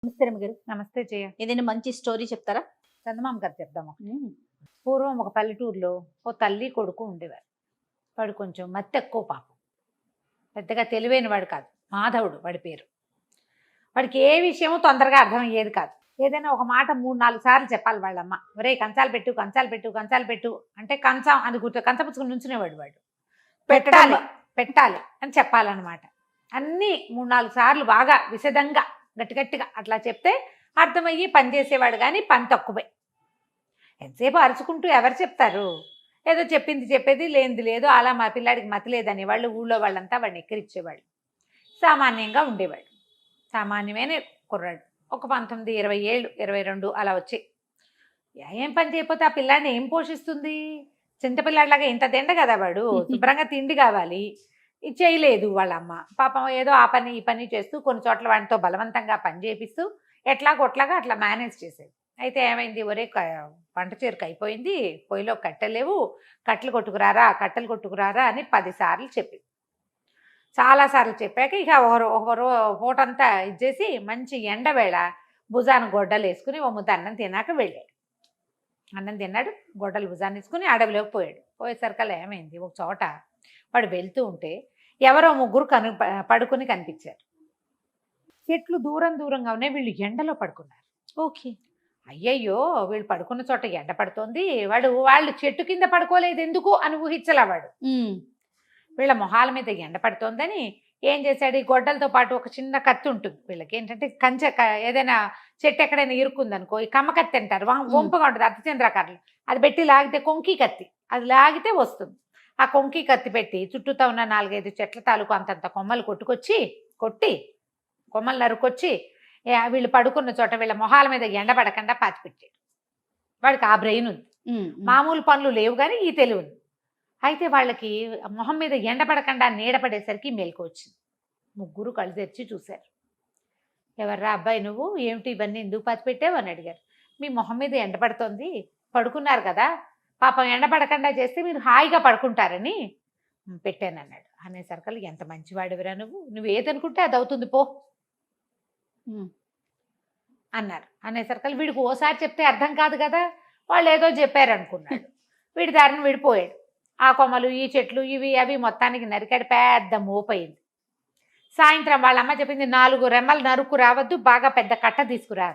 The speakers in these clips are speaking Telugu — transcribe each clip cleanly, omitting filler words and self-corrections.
నమస్తే రమ్య గారు. నమస్తే జయ. ఏదైనా మంచి స్టోరీ చెప్తారా? చందమామ కథ చెప్దాము. ఉమ్. పూర్వం ఒక పల్లెటూరులో ఓ తల్లి కొడుకు ఉండేవారు. వాడు కొంచెం మత్తు ఎక్కువ పాపం. పెద్దగా తెలివైన వాడు కాదు. మాధవుడు వాడి పేరు. వాడికి ఏ విషయమో తొందరగా అర్థమయ్యేది కాదు. ఏదైనా ఒక మాట 3-4 సార్లు చెప్పాలి వాళ్ళమ్మ. ఒరే కంచాలు పెట్టు, కంచాలు పెట్టు, కంచాలు పెట్టు అంటే కంచం అని కంచపుచ్చుకుని నుంచునేవాడు వాడు. పెట్టాలి పెట్టాలి అని చెప్పాలన్నమాట. అన్నీ 3-4 సార్లు బాగా విశదంగా గట్టిగట్టిగా అట్లా చెప్తే అర్థమయ్యి పని చేసేవాడు, కానీ పని తక్కువే. ఎంతసేపు అరుచుకుంటూ ఎవరు చెప్తారు? ఏదో చెప్పింది చెప్పేది, లేనిది లేదు. అలా మా పిల్లాడికి మతి లేదని వాళ్ళు ఊళ్ళో వాళ్ళంతా వాడిని ఎక్కిరిచ్చేవాళ్ళు. సామాన్యంగా ఉండేవాడు. సామాన్యమైన కుర్రాడు. ఒక 19-20 ఏళ్ళు, 22 అలా వచ్చి ఏం పని చేయకపోతే ఆ పిల్లాడిని ఏం పోషిస్తుంది? చింతపిల్లాడిలాగా ఇంత తిండ కదా వాడు. శుభ్రంగా తిండి కావాలి. ఇది చేయలేదు వాళ్ళమ్మ. పాపం ఏదో ఆ పని ఈ పని చేస్తూ కొన్ని చోట్ల వాడితో బలవంతంగా పని చేపిస్తూ ఎట్లాగొట్లాగా అట్లా మేనేజ్ చేసేది. అయితే ఏమైంది, ఒరే పంట చేరుకు అయిపోయింది, పొయ్యిలో కట్టెలేవు, కట్టెలు కొట్టుకురారా అని 10 సార్లు చెప్పింది. చాలాసార్లు చెప్పాక ఇక ఒకరు పూటంతా ఇచ్చేసి మంచి ఎండవేళ భుజాన్ని గొడ్డలు వేసుకుని ఓ ముద్ద అన్నం తిన్నాక వెళ్ళాడు. అన్నం తిన్నాడు, గొడ్డలు భుజాన్ని వేసుకుని అడవిలోకి పోయాడు. పోయేసరికల్లా ఏమైంది, ఒక చోట వాడు వెళ్తూ ఉంటే ఎవరో ముగ్గురు పడుకుని కనిపించారు. చెట్లు దూరంగా ఉన్నాయి, వీళ్ళు ఎండలో పడుకున్నారు. ఓకే. అయ్యయ్యో వీళ్ళు పడుకున్న చోట ఎండ పడుతోంది, వాళ్ళు చెట్టు కింద పడుకోలేదు ఎందుకు అని ఊహించలా వాడు. వీళ్ళ మొహాల మీద ఎండ పడుతోందని ఏం చేశాడు, ఈ గొడ్డలతో పాటు ఒక చిన్న కత్తి ఉంటుంది వీళ్ళకి. ఏంటంటే కంచె ఏదైనా చెట్టు ఎక్కడైనా ఇరుక్కుందనుకో, ఈ కమ్మ కత్తి అంటారు, వంపుగా ఉంటుంది అర్ధచంద్రాకారులు, అది పెట్టి లాగితే కొంకి కత్తి, అది లాగితే వస్తుంది. ఆ కొంకి కత్తి పెట్టి చుట్టూతో ఉన్న 4-5 చెట్ల తాలూకు అంతంత కొమ్మలు కొట్టి కొమ్మలు నరుకొచ్చి వీళ్ళు పడుకున్న చోట వీళ్ళ మొహాల మీద ఎండ పడకుండా పాతిపెట్టాడు. వాడికి ఆ బ్రెయిన్ ఉంది, మామూలు పనులు లేవు, కానీ ఈ తెలివి ఉంది. అయితే వాళ్ళకి మొహం మీద ఎండ పడకుండా నీడ పడేసరికి మెలకు వచ్చింది. ముగ్గురు కళ్ళు తెరిచి చూశారు. ఎవర్రా అబ్బాయి నువ్వు, ఏమిటి ఇవన్నీ ఎందుకు పాతిపెట్టావు అని అడిగారు. మీ మొహం మీద ఎండ పడుతోంది, పడుకున్నారు కదా, పాపం ఎండ పడకుండా చేస్తే మీరు హాయిగా పడుకుంటారని పెట్టానన్నాడు. అనేసరికల్ ఎంత మంచివాడివిరా నువ్వు ఏదనుకుంటే అది అవుతుంది పో అన్నారు. అనేసరికల్ వీడికి ఓసారి చెప్తే అర్థం కాదు కదా, వాళ్ళు ఏదో చెప్పారు అనుకున్నాడు. వీడి దారిని విడిపోయాడు. ఆ కొమ్మలు ఈ చెట్లు ఇవి అవి మొత్తానికి నరికాడు. పెద్ద మోపయింది. సాయంత్రం వాళ్ళమ్మ చెప్పింది 4 రెమ్మలు నరుకు రావద్దు, బాగా పెద్ద కట్ట తీసుకురా.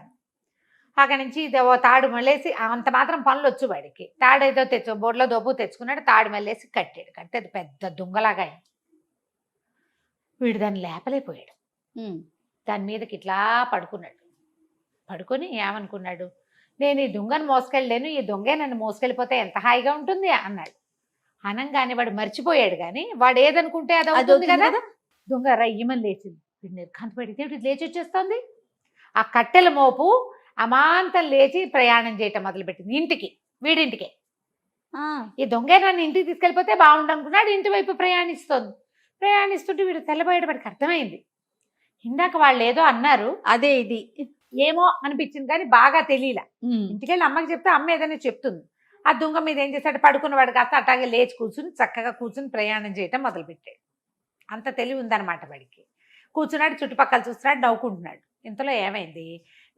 అక్కడి నుంచి ఓ తాడు మళ్ళేసి, అంత మాత్రం పనులు వచ్చు వాడికి. తాడు ఏదో బోర్లో దోపు తెచ్చుకున్నాడు, తాడు మళ్ళేసి కట్టాడు. కట్టేది పెద్ద దుంగలాగా అయింది. వీడు దాన్ని లేపలేకపోయాడు. దాని మీదకి ఇట్లా పడుకొని ఏమనుకున్నాడు, నేను ఈ దొంగను మోసుకెళ్ళలేను, ఈ దొంగే నన్ను మోసుకెళ్ళిపోతే ఎంత హాయిగా ఉంటుంది అన్నాడు. అనంగానే వాడు మర్చిపోయాడు, కానీ వాడు ఏదనుకుంటే అది అవుతుంది కదా. దొంగ రయ్యమని లేచింది. వీడు నిర్ఘాంత పడితే లేచి వచ్చేస్తుంది. ఆ కట్టెల మోపు అమాంతం లేచి ప్రయాణం చేయటం మొదలుపెట్టింది వీడింటికే. ఈ దొంగే నన్ను ఇంటికి తీసుకెళ్ళిపోతే బాగుండు అనుకున్నాడు. ఇంటి వైపు ప్రయాణిస్తుంటే వీడు తెల్లబోయాడు. వాడికి అర్థమైంది, ఇందాక వాళ్ళు ఏదో అన్నారు, అదే ఇది ఏమో అనిపించింది, కానీ బాగా తెలియలా. ఇంటికెళ్ళి అమ్మకి చెప్తే అమ్మ ఏదైనా చెప్తుంది. ఆ దొంగ మీద ఏం చేశాడు, పడుకున్నవాడు కాస్త అట్లాగే లేచి చక్కగా కూర్చుని ప్రయాణం చేయటం మొదలుపెట్టాడు. అంత తెలివి ఉందన్నమాట వాడికి. కూర్చున్నాడు, చుట్టుపక్కల చూస్తున్నాడు, నవ్వుకుంటున్నాడు. ఇంతలో ఏమైంది,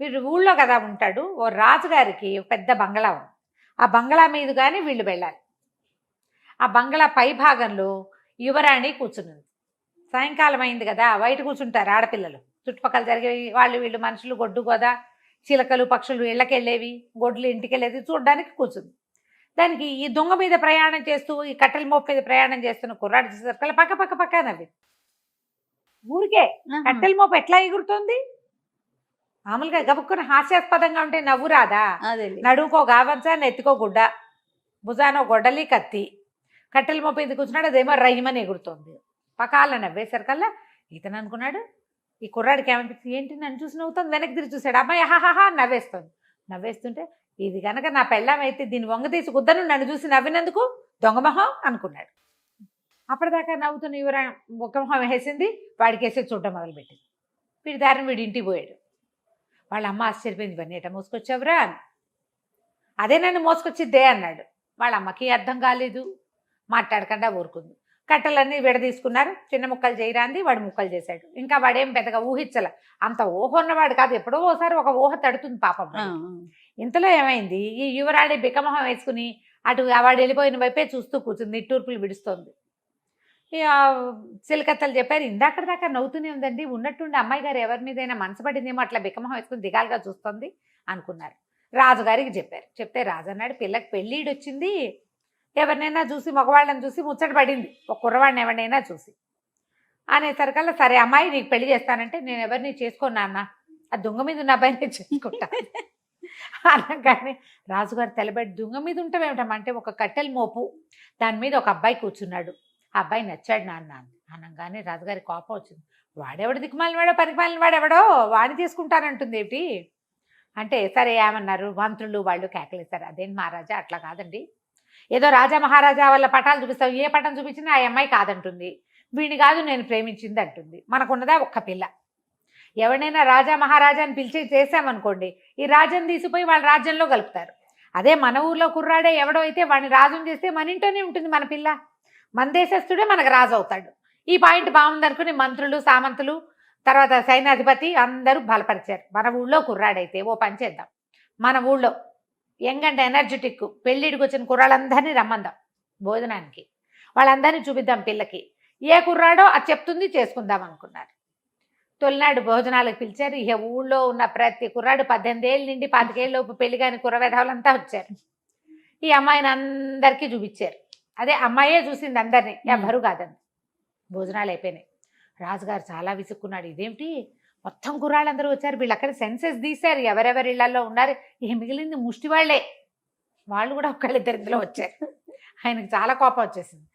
వీడు ఊళ్ళో కదా ఉంటాడు, ఓ రాజుగారికి పెద్ద బంగళా ఉంది. ఆ బంగళా మీద కానీ వీళ్ళు వెళ్ళాలి. ఆ బంగళా పై భాగంలో యువరాణి కూర్చున్నది. సాయంకాలం అయింది కదా, బయట కూర్చుంటారు ఆడపిల్లలు, చుట్టుపక్కల జరిగేవి వీళ్ళు మనుషులు, గొడ్డు గోద, చిలకలు పక్షులు ఇళ్ళకెళ్ళేవి, గొడ్లు ఇంటికెళ్ళేది చూడడానికి కూర్చుంది. దానికి ఈ దొంగ మీద ప్రయాణం చేస్తూ, ఈ కట్టెల మోపు మీద ప్రయాణం చేస్తున్న కుర్రాడు చూసేసరికి పక్క నవ్వి, ఊరికే కట్టెల మోపు ఎట్లా ఎగురుతుంది, మామూలుగా గబుక్కుని హాస్యాస్పదంగా ఉంటే నవ్వు రాదా, నడువుకో గావంచ, నెత్తికో గుడ్డ, భుజానో గొడ్డలి కత్తి, కట్టెల మోపు మీద కూర్చున్నాడు, అదేమో రయ్యమని ఎగురుతోంది. పకాల నవ్వేసరికల్లా ఇతను అనుకున్నాడు, ఈ కుర్రాడికి ఏమనిపించింది, ఏంటి నన్ను చూసి నవ్వుతుంది, వెనక్కి తిరిగి చూశాడు. అమ్మాయి హాహాహా నవ్వేస్తుంటే ఇది కనుక నా పెళ్ళాం అయితే దీన్ని వంగ తీసి గుద్దను, నన్ను చూసి నవ్వినందుకు దొంగమొహం అనుకున్నాడు. అప్పటిదాకా నవ్వుతున్న యువరా ఒక మొహం వేసింది, వాడికి వేసి చూడటం మొదలుపెట్టింది. వీడి దారిని వీడి ఇంటికి పోయాడు. వాళ్ళ అమ్మ ఆశ్చర్యపోయింది, ఇవన్నీ ఎట మోసుకొచ్చావురా అని. అదే నన్ను మోసుకొచ్చిద్దే అన్నాడు. వాళ్ళ అమ్మకి అర్థం కాలేదు, మాట్లాడకుండా ఊరుకుంది. కట్టెలన్నీ విడదీసుకున్నారు. చిన్న ముక్కలు చేయరాంది వాడు ముక్కలు చేశాడు. ఇంకా వాడేం పెద్దగా ఊహించల. అంత ఊహ ఉన్నవాడు కాదు. ఎప్పుడో ఓసారి ఒక ఊహ తడుతుంది పాపం వాడికి. ఇంతలో ఏమైంది, ఈ యువరాణి బిక్కమొహం వేసుకుని అటు వాడు వెళ్ళిపోయిన వైపే చూస్తూ కూర్చుంది. నిట్టూర్పులు విడుస్తోంది. ఇక చిలకత్తలు చెప్పారు, ఇందాక దాకా నవ్వుతూనే ఉందండి, ఉన్నట్టుండి అమ్మాయి గారు ఎవరి మీదైనా మనసు పడిందేమో అట్లా బిక్కమొహం వేసుకుని దిగాలుగా చూస్తుంది అనుకున్నారు. రాజుగారికి చెప్పారు. చెప్తే రాజు అన్నాడు, పిల్లకి పెళ్ళిడు వచ్చింది, ఎవరినైనా చూసి మగవాళ్ళని చూసి ముచ్చట పడింది, ఒక కుర్రవాడిని ఎవరినైనా చూసి అనేసరికల్లా, సరే అమ్మాయి నీకు పెళ్లి చేస్తానంటే నేను ఎవరిని చేసుకోను అన్న, ఆ దొంగ మీద ఉన్న అబ్బాయిని చేసుకుంటా అనగానే రాజుగారు తెలబెట్టి, దొంగ మీద ఉంటామేమిటమ్మా అంటే, ఒక కట్టెల మోపు దాని మీద ఒక అబ్బాయి కూర్చున్నాడు, ఆ అబ్బాయి నచ్చాడు నాన్న అనగానే రాజుగారి కోపం వచ్చింది. వాడెవడు దిక్కుమాలిన వాడో పరిపాలన వాడెవడో వాడిని తీసుకుంటానంటుంది ఏమిటి అంటే, సరే ఏమన్నారు మంత్రులు వాళ్ళు కేకలేస్తారు. అదేంటి మహారాజా అట్లా కాదండి, ఏదో రాజా మహారాజా వాళ్ళ పటాలు చూపిస్తావు, ఏ పటం చూపించినా ఆ అమ్మాయి కాదంటుంది, వీడిని కాదు నేను ప్రేమించింది అంటుంది. మనకున్నదా ఒక్క పిల్ల, ఎవరినైనా రాజా మహారాజా అని పిలిచి చేసామనుకోండి, ఈ రాజ్యం తీసిపోయి వాళ్ళ రాజ్యంలో కలుపుతారు. అదే మన ఊర్లో కుర్రాడే ఎవడో అయితే వాడిని రాజుని చేస్తే మన ఇంట్లోనే ఉంటుంది మన పిల్ల, మన దేశస్తుడే మనకు రాజు అవుతాడు. ఈ పాయింట్ బాగుందనుకుని మంత్రులు సామంతులు తర్వాత సైన్యాధిపతి అందరూ బలపరిచారు. మన ఊళ్ళో కుర్రాడైతే ఓ పని చేద్దాం, మన ఊళ్ళో యంగంటే ఎనర్జెటిక్ పెళ్ళిడికి వచ్చిన కుర్రాళ్ళందరినీ రమ్మందాం భోజనానికి, వాళ్ళందరినీ చూపిద్దాం పిల్లకి, ఏ కుర్రాడో అది చెప్తుంది చేసుకుందాం అనుకున్నారు. తొలినాడు భోజనాలకు పిలిచారు. ఇక ఊళ్ళో ఉన్న ప్రతి కుర్రాడు 18 ఏళ్ళ నుండి 25 ఏళ్ళలోపు పెళ్లి కాని కుర్రవేధవులంతా వచ్చారు. ఈ అమ్మాయిని అందరికీ చూపించారు. అదే అమ్మాయే చూసింది అందరినీ, ఎవ్వరు కాదండి. భోజనాలు అయిపోయినాయి. రాజుగారు చాలా విసుక్కున్నాడు, ఇదేమిటి మొత్తం కుర్రాళ్ళందరూ వచ్చారు, వీళ్ళు అక్కడ సెన్సెస్ తీశారు ఎవరెవరి ఇళ్లలో ఉన్నారు, ఇక మిగిలింది ముష్టి వాళ్ళే, వాళ్ళు కూడా ఒకళ్ళిద్దరిలో వచ్చారు. ఆయనకు చాలా కోపం వచ్చేసింది.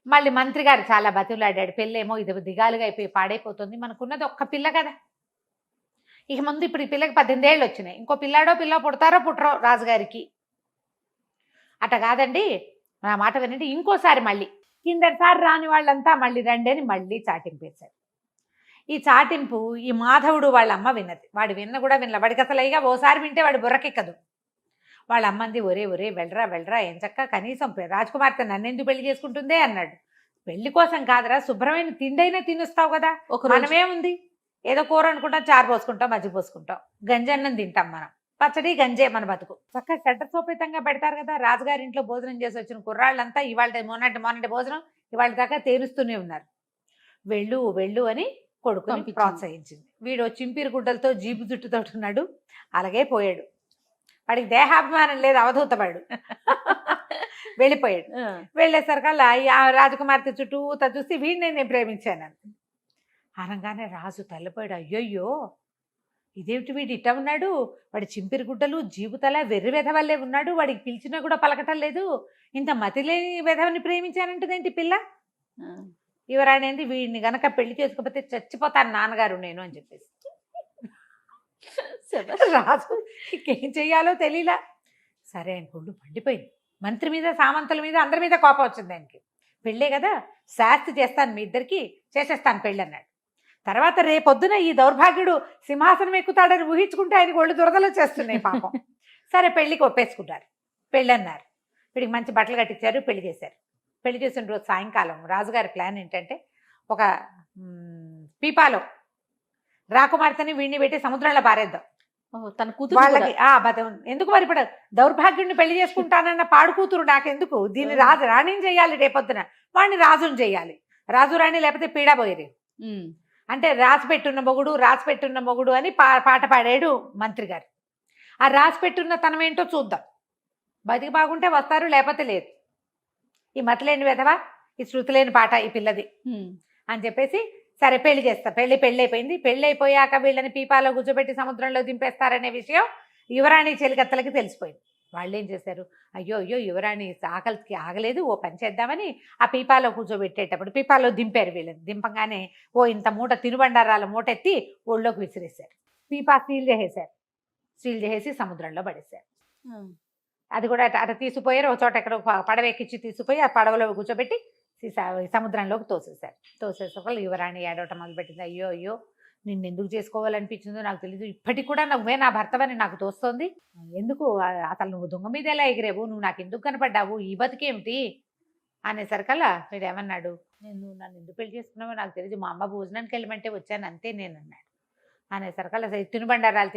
మళ్ళీ మంత్రి గారు చాలా బతిలాడాడు, పెళ్ళేమో ఇది దిగాలుగా అయిపోయి పాడైపోతుంది, మనకున్నది ఒక్క పిల్ల కదా, ఇక ముందు ఇప్పుడు ఈ పిల్లకి 18 ఏళ్ళు వచ్చినాయి, ఇంకో పిల్లాడో పిల్ల పుడతారో పుట్టరో రాజుగారికి, అట కాదండి నా మాట వినండి, ఇంకోసారి మళ్ళీ కిందసారి రాని వాళ్ళంతా మళ్ళీ రండి అని మళ్ళీ చాటింపేశారు. ఈ చాటింపు ఈ మాధవుడు వాళ్ళ అమ్మ విన్నది. వాడు విన్న కూడా వినలే, వాడికి అసలు అయ్యగా ఓసారి వింటే వాడు బుర్రకెక్కదు. వాళ్ళ అమ్మంది, ఒరే ఒరే వెళ్ళరా వెళ్ళరా, ఏం చక్క కనీసం రాజకుమార్తె నన్నెందుకు పెళ్లి చేసుకుంటుందే అన్నాడు. పెళ్లి కోసం కాదురా, శుభ్రమైన తిండైనా తినొస్తావు కదా, మనమేముంది ఏదో కూర అనుకుంటాం, చారు పోసుకుంటాం, మజ్జిగ పోసుకుంటాం, గంజన్నం తింటాం మనం, పచ్చడి గంజే మన బతుకు, చక్కగా చట్టసోపేతంగా పెడతారు కదా. రాజుగారి ఇంట్లో భోజనం చేసి వచ్చిన కుర్రాళ్ళంతా ఇవాళ మొన్నటి భోజనం ఇవాళ దాకా తేరుస్తూనే ఉన్నారు. వెళ్ళు వెళ్ళు అని కొడుకుని ప్రోత్సహించింది. వీడు చింపిరి గుడ్డలతో జీబు జుట్టుతో ఉన్నాడు, అలాగే పోయాడు. వాడికి దేహాభిమానం లేదు, అవధూతవాడు. వెళ్ళిపోయాడు. వెళ్ళేసరికల్లా ఆ రాజకుమార్తె చుట్టూ చూసి వీడిని నేను ప్రేమించాను అనగానే రాజు తల్లిపోయాడు. అయ్యయ్యో ఇదేమిటి వీడు ఇట్ట ఉన్నాడు, వాడి చింపిరి గుడ్డలు జీబుతల వెర్రి వెధవల్లే ఉన్నాడు, వాడికి పిలిచినా కూడా పలకటం లేదు, ఇంత మతిలేని వెధవని ప్రేమించానంటుందేంటి పిల్ల. యువరాణి వీడిని గనక పెళ్లి చేసుకోకపోతే చచ్చిపోతాను నాన్నగారు నేను అని చెప్పేసి. రాజు ఇంకేం చెయ్యాలో తెలియలా. సరే ఆయన గుండు మండిపోయింది. మంత్రి మీద సామంతుల మీద అందరి మీద కోపం వచ్చింది ఆయనకి. పెళ్ళే కదా, శాస్తి చేస్తాను మీ ఇద్దరికి, చేసేస్తాను పెళ్ళి అన్నాడు. తర్వాత రేపొద్దున ఈ దౌర్భాగ్యుడు సింహాసనం ఎక్కుతాడని ఊహించుకుంటే ఆయనకు ఒళ్ళు దురదలు చేస్తున్నాయి పాపం. సరే పెళ్ళికి ఒప్పేసుకుంటారు, పెళ్ళి అన్నారు. వీడికి మంచి బట్టలు కట్టించారు, పెళ్లి చేశారు. పెళ్లి చేసిన రోజు సాయంకాలం రాజుగారి ప్లాన్ ఏంటంటే, ఒక పీపాలో రాకుమార్తెని వీడిని పెట్టి సముద్రంలో పారేద్దాం, తన కూతురు వాళ్ళకి ఎందుకు మరి ఇప్పుడు దౌర్భాగ్యుడిని పెళ్లి చేసుకుంటానన్న పాడు కూతురు నాకెందుకు, దీన్ని రాణిని చెయ్యాలి, రేపొద్దున వాడిని రాజుని చెయ్యాలి, రాజు రాణి లేకపోతే పీడా పోయేది అంటే రాసి పెట్టున్న మొగుడు అని పాట పాడాడు మంత్రి గారు. ఆ రాసి పెట్టున్న తనం ఏంటో చూద్దాం, బతికి బాగుంటే వస్తారు లేకపోతే లేదు, ఈ మతలేని వెధవా ఈ శృతి లేని పాట ఈ పిల్లది అని చెప్పేసి సరే పెళ్లి చేస్తా. పెళ్లి అయిపోయింది. పెళ్లి అయిపోయాక వీళ్ళని పీపాలో కూర్చోబెట్టి సముద్రంలో దింపేస్తారనే విషయం యువరాణి చెలికత్తలకి తెలిసిపోయింది. వాళ్ళు ఏం చేశారు, అయ్యో యువరాణి ఆకలికి ఆగలేదు, ఓ పని చేద్దామని ఆ పీపాలో కూర్చోబెట్టేటప్పుడు పీపాలో దింపారు. వీళ్ళని దింపగానే ఓ ఇంత మూట తినుబండారాల మూట ఎత్తి ఒళ్ళోకి విసిరేశారు. పీపా సీల్ చేసేసి సముద్రంలో పడేశారు. అది కూడా అటు తీసుకుపోయారు, ఒక చోట ఎక్కడ పడవెక్కించి తీసుకుపోయి ఆ పడవలో కూర్చోబెట్టి సముద్రంలోకి తోసేసే యువరాణి ఏడవటం మొదలుపెట్టింది. అయ్యో నిన్నెందుకు చేసుకోవాలనిపించిందో నాకు తెలీదు, ఇప్పటికి కూడా నువ్వే నా భర్తవని నాకు తోస్తోంది, ఎందుకు అసలు నువ్వు దొంగ మీద ఎలా ఎగిరేవు, నువ్వు నాకు ఎందుకు కనపడ్డావు, ఈ బతికేమిటి అనేసరికల్లా వీడు ఏమన్నాడు, నన్ను ఎందుకు పెళ్లి చేసుకున్నావో నాకు తెలియదు, మా అమ్మ భోజనానికి వెళ్ళమంటే వచ్చాను అంతే నేను అన్నాడు. అనేసరికి అసలు తినుబండారాలు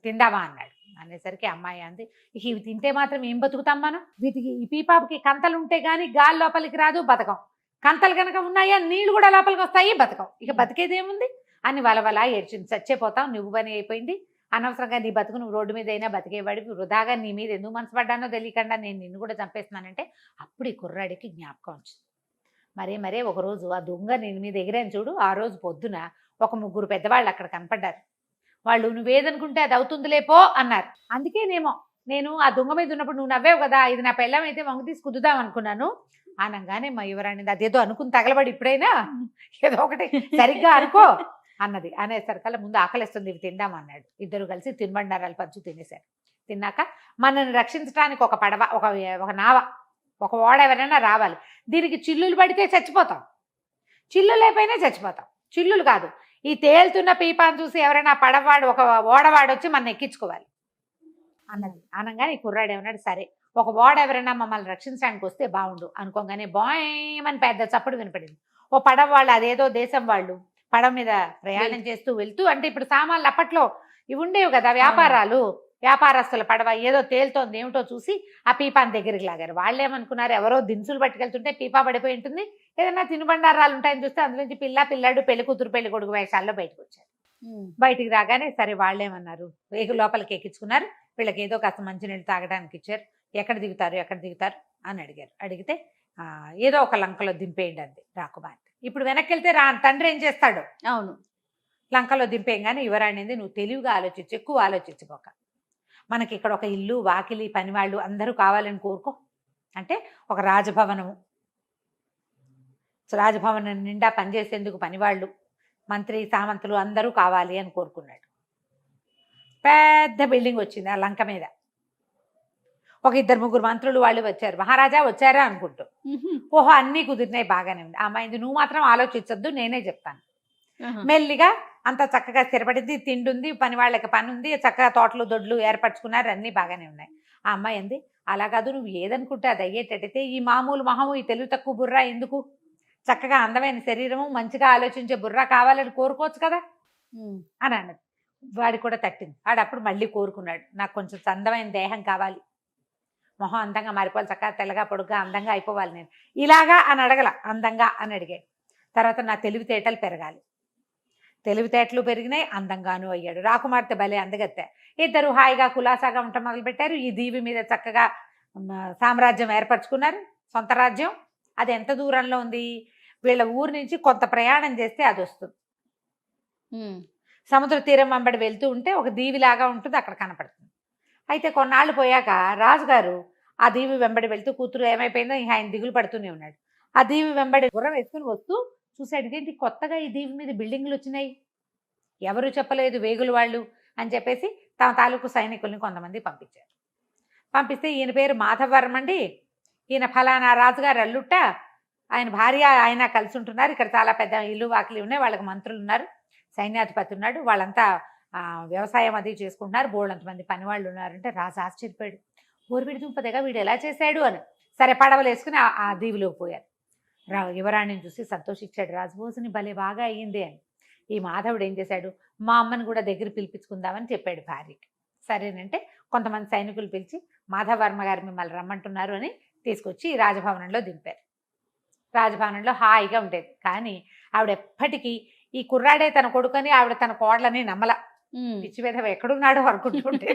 తిందామా అన్నాడు. అనేసరికి అమ్మాయి అంది, ఇక ఇవి తింటే మాత్రం ఏం బతుకుతాం మనం, వీటికి ఈ పీపాపుకి కంతలు ఉంటే గానీ గాలి లోపలికి రాదు, బతకం. కంతలు కనుక ఉన్నాయా నీళ్లు కూడా లోపలికి వస్తాయి, బతకం. ఇక బతికేదేముంది అని వలవలా ఏడ్చింది. చచ్చిపోతాం, నువ్వు పని అయిపోయింది, అనవసరంగా నీ బతుకు నువ్వు రోడ్డు మీద అయినా బతికేవాడివి, వృధాగా నీ మీద ఎందుకు మనసు పడ్డానో తెలియకుండా నేను నిన్ను కూడా చంపేస్తున్నానంటే అప్పుడు ఈ కుర్రాడికి జ్ఞాపకం వచ్చింది. మరే ఒకరోజు ఆ దొంగ నేను మీద ఎగిరాను చూడు, ఆ రోజు పొద్దున ఒక 3 పెద్దవాళ్ళు అక్కడ కనపడ్డారు. వాళ్ళు నువ్వేదనుకుంటే అది అవుతుందిలే పో అన్నారు. అందుకేనేమో నేను ఆ దొంగ మీద ఉన్నప్పుడు నువ్వు నవ్వేవు కదా, ఇది నా పెళ్ళం అయితే వంగు తీసి కుదుదాం అనుకున్నాను అనగానే మా యువరాణి అదేదో అనుకుని తగలబడి ఇప్పుడైనా ఏదో ఒకటి సరిగ్గా అనుకో అన్నది. అనేసరికల్లా ముందు ఆకలిస్తుంది, ఇవి తిందామన్నాడు. ఇద్దరు కలిసి తినుబండారాలు పంచు తినేశారు. తిన్నాక మనల్ని రక్షించడానికి ఒక పడవ, ఒక నావ, ఒక ఓడ ఎవరైనా రావాలి. దీనికి చిల్లులు పడితే చచ్చిపోతాం, చిల్లు లేకపోయినా చచ్చిపోతాం. చిల్లులు కాదు, ఈ తేలుతున్న పీపాను చూసి ఎవరైనా పడవాడు ఒక ఓడవాడు వచ్చి మన ఎక్కించుకోవాలి అన్నది. అనగానే ఈ కుర్రాడు ఏమన్నాడు, సరే ఒక ఓడ ఎవరైనా మమ్మల్ని రక్షించడానికి వస్తే బాగుండు అనుకోగానే బాయమని పెద్ద చప్పుడు వినపడింది. ఓ పడవ వాళ్ళు, అదేదో దేశం వాళ్ళు పడవ మీద ప్రయాణం చేస్తూ వెళ్తూ, అంటే ఇప్పుడు సామాన్లు అప్పట్లో ఇవి ఉండేవి కదా, వ్యాపారస్తుల పడవ ఏదో తేలుతోంది ఏమిటో చూసి ఆ పీపాని దగ్గరికి లాగారు. వాళ్ళు ఏమనుకున్నారు, ఎవరో దినుసులు పట్టుకెళ్తుంటే పీపా పడిపోయి ఉంటుంది, ఏదైనా తినుబండారాలు ఉంటాయని చూస్తే అందులోంచి పిల్లాడు పెళ్లి కూతురు పెళ్లి కొడుకు వేషాల్లో బయటకు వచ్చారు. బయటికి రాగానే సరే వాళ్ళేమన్నారు, వేగు లోపలికి ఎక్కించుకున్నారు. వీళ్ళకి ఏదో కాస్త మంచినీళ్ళు తాగడానికి ఇచ్చారు. ఎక్కడ దిగుతారు అని అడిగారు. అడిగితే ఏదో ఒక లంకలో దింపేయండి అంది రాకుమార్తె. ఇప్పుడు వెనక్కి వెళ్తే తండ్రి ఏం చేస్తాడు, అవును లంకలో దింపేయంగానే యువరాణింది, నువ్వు తెలివిగా ఆలోచించు, ఎక్కువ ఆలోచించుకోక, మనకి ఇక్కడ ఒక ఇల్లు వాకిలి పనివాళ్ళు అందరూ కావాలని కోరుకో. అంటే ఒక రాజభవనము నిండా పనిచేసేందుకు పనివాళ్ళు, మంత్రి సామంతులు అందరూ కావాలి అని కోరుకున్నాడు. పెద్ద బిల్డింగ్ వచ్చింది ఆ లంక మీద. ఒక 2-3 మంత్రులు వాళ్ళు వచ్చారు. మహారాజా వచ్చారా అనుకుంటూ. ఓహో అన్నీ కుదిరినాయి, బాగానే ఉంది. అమ్మాయింది, నువ్వు మాత్రం ఆలోచించొద్దు, నేనే చెప్తాను. మెల్లిగా అంత చక్కగా స్థిరపడింది, తిండుంది, పని వాళ్ళకి పని ఉంది, చక్కగా తోటలు దొడ్లు ఏర్పరచుకున్నారు, అన్నీ బాగానే ఉన్నాయి. ఆ అమ్మాయి అంది, అలా కాదు, నువ్వు ఏదనుకుంటే అది అయ్యేటట్టయితే ఈ మామూలు మహము, ఈ తెలివి తక్కువ బుర్రా ఎందుకు, చక్కగా అందమైన శరీరము, మంచిగా ఆలోచించే బుర్రా కావాలని కోరుకోవచ్చు కదా అని అన్నది. వాడి కూడా తట్టింది. వాడు అప్పుడు మళ్ళీ కోరుకున్నాడు, నాకు కొంచెం అందమైన దేహం కావాలి, మొహం అందంగా మారిపోవాలి, చక్కగా తెల్లగా పొడుగ్గా అందంగా అయిపోవాలి, నేను ఇలాగా అని అడగల, అందంగా అని అడిగాడు. తర్వాత నా తెలివితేటలు పెరగాలి, తెలివితేటలు పెరిగినాయి, అందంగాను అయ్యాడు. రాకుమార్తె భలే అందగత్తె. ఇద్దరు హాయిగా కులాసాగా ఉండటం మొదలుపెట్టారు. ఈ దీవి మీద చక్కగా సామ్రాజ్యం ఏర్పరచుకున్నారు, సొంత రాజ్యం. అది ఎంత దూరంలో ఉంది, వీళ్ళ ఊరు నుంచి కొంత ప్రయాణం చేస్తే అది వస్తుంది. సముద్ర తీరం వెంబడి వెళ్తూ ఉంటే ఒక దీవిలాగా ఉంటుంది, అక్కడ కనపడుతుంది. అయితే కొన్నాళ్ళు పోయాక రాజుగారు ఆ దీవి వెంబడి వెళ్తూ, కూతురు ఏమైపోయిందో ఇంకా ఆయన దిగులు పడుతూనే ఉన్నాడు. ఆ దీవి వెంబడి గుర్రం వేసుకుని వస్తూ చూశాడు, ఇదేంటి కొత్తగా ఈ దీవి మీద బిల్డింగ్లు వచ్చినాయి, ఎవరు చెప్పలేదు, వేగులు వాళ్ళు అని చెప్పేసి తమ తాలూకు సైనికుల్ని కొంతమంది పంపించారు. పంపిస్తే ఈయన పేరు మాధవర్మ అండి, ఈయన ఫలానా రాజుగారు అల్లుట్ట, ఆయన భార్య ఆయన కలిసి ఉంటున్నారు, ఇక్కడ చాలా పెద్ద ఇల్లు వాకిలి ఉన్నాయి, వాళ్ళకి మంత్రులు ఉన్నారు, సైన్యాధిపతి ఉన్నాడు, వాళ్ళంతా వ్యవసాయం అది చేసుకుంటున్నారు, బోళ్ళంతమంది పని వాళ్ళు ఉన్నారంటే రాజు ఆశ్చర్యపోయాడు. ఊరివిడి దుంపదగా వీడు ఎలా చేశాడు అని. సరే పడవలు వేసుకుని ఆ దీవిలోకి పోయారు. యువరాణిని చూసి సంతోషించాడు రాజు, భోజని భలే బాగా అయ్యింది అని. ఈ మాధవుడు ఏం చేశాడు, మా అమ్మని కూడా దగ్గర పిలిపించుకుందామని చెప్పాడు భార్యకి. సరేనంటే కొంతమంది సైనికులు పిలిచి మాధవర్మ గారు మిమ్మల్ని రమ్మంటున్నారు అని తీసుకొచ్చి రాజభవనంలో దింపారు. రాజభవనంలో హాయిగా ఉండేది. కానీ ఆవిడ ఎప్పటికీ ఈ కుర్రాడే తన కొడుకని, ఆవిడ తన కోడలని నమ్మల. పిచ్చి విధవ ఎక్కడున్నాడో అనుకుంటుంటే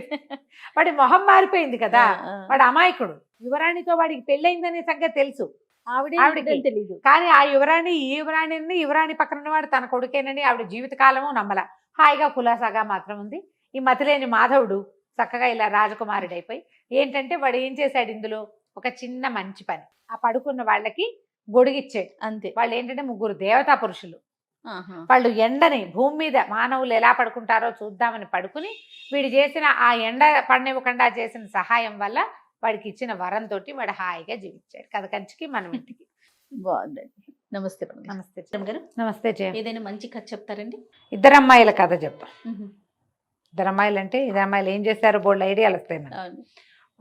వాడి మొహం మారిపోయింది కదా, వాడు అమాయకుడు. యువరాణితో వాడికి పెళ్ళయిందనే సంగతి తెలుసు, ఆవిడకి తెలియదు. కానీ ఆ యువరాణి పక్కన ఉన్నవాడు తన కొడుకేనని ఆవిడ జీవితకాలము నమ్మల. హాయిగా కులాసాగా మాత్రం ఉంది. ఈ మతిలేని మాధవుడు చక్కగా ఇలా రాజకుమారుడు అయిపోయి, ఏంటంటే వాడు ఏం చేశాడు ఇందులో ఒక చిన్న మంచి పని, ఆ పడుకున్న వాళ్ళకి గొడుగిచ్చాడు అంతే. వాళ్ళు ఏంటంటే 3 దేవతా పురుషులు. వాళ్ళు ఎండని భూమి మీద మానవులు ఎలా పడుకుంటారో చూద్దామని పడుకుని, వీడు చేసిన ఆ ఎండ పడనివ్వకుండా చేసిన సహాయం వల్ల వాడికి ఇచ్చిన వరంతో వాడు హాయిగా జీవించాడు. కథ కంచికి మనం ఇంటికి. బాగుందండి. నమస్తే. నమస్తే గారు. నమస్తే. ఏదైనా మంచి కథ చెప్తారండి? 2 అమ్మాయిల కథ చెప్తాం. 2 అమ్మాయిలు అంటే 2 అమ్మాయిలు ఏం చేశారో బోల్డ్ ఐడియాలు వస్తాయి మనకి.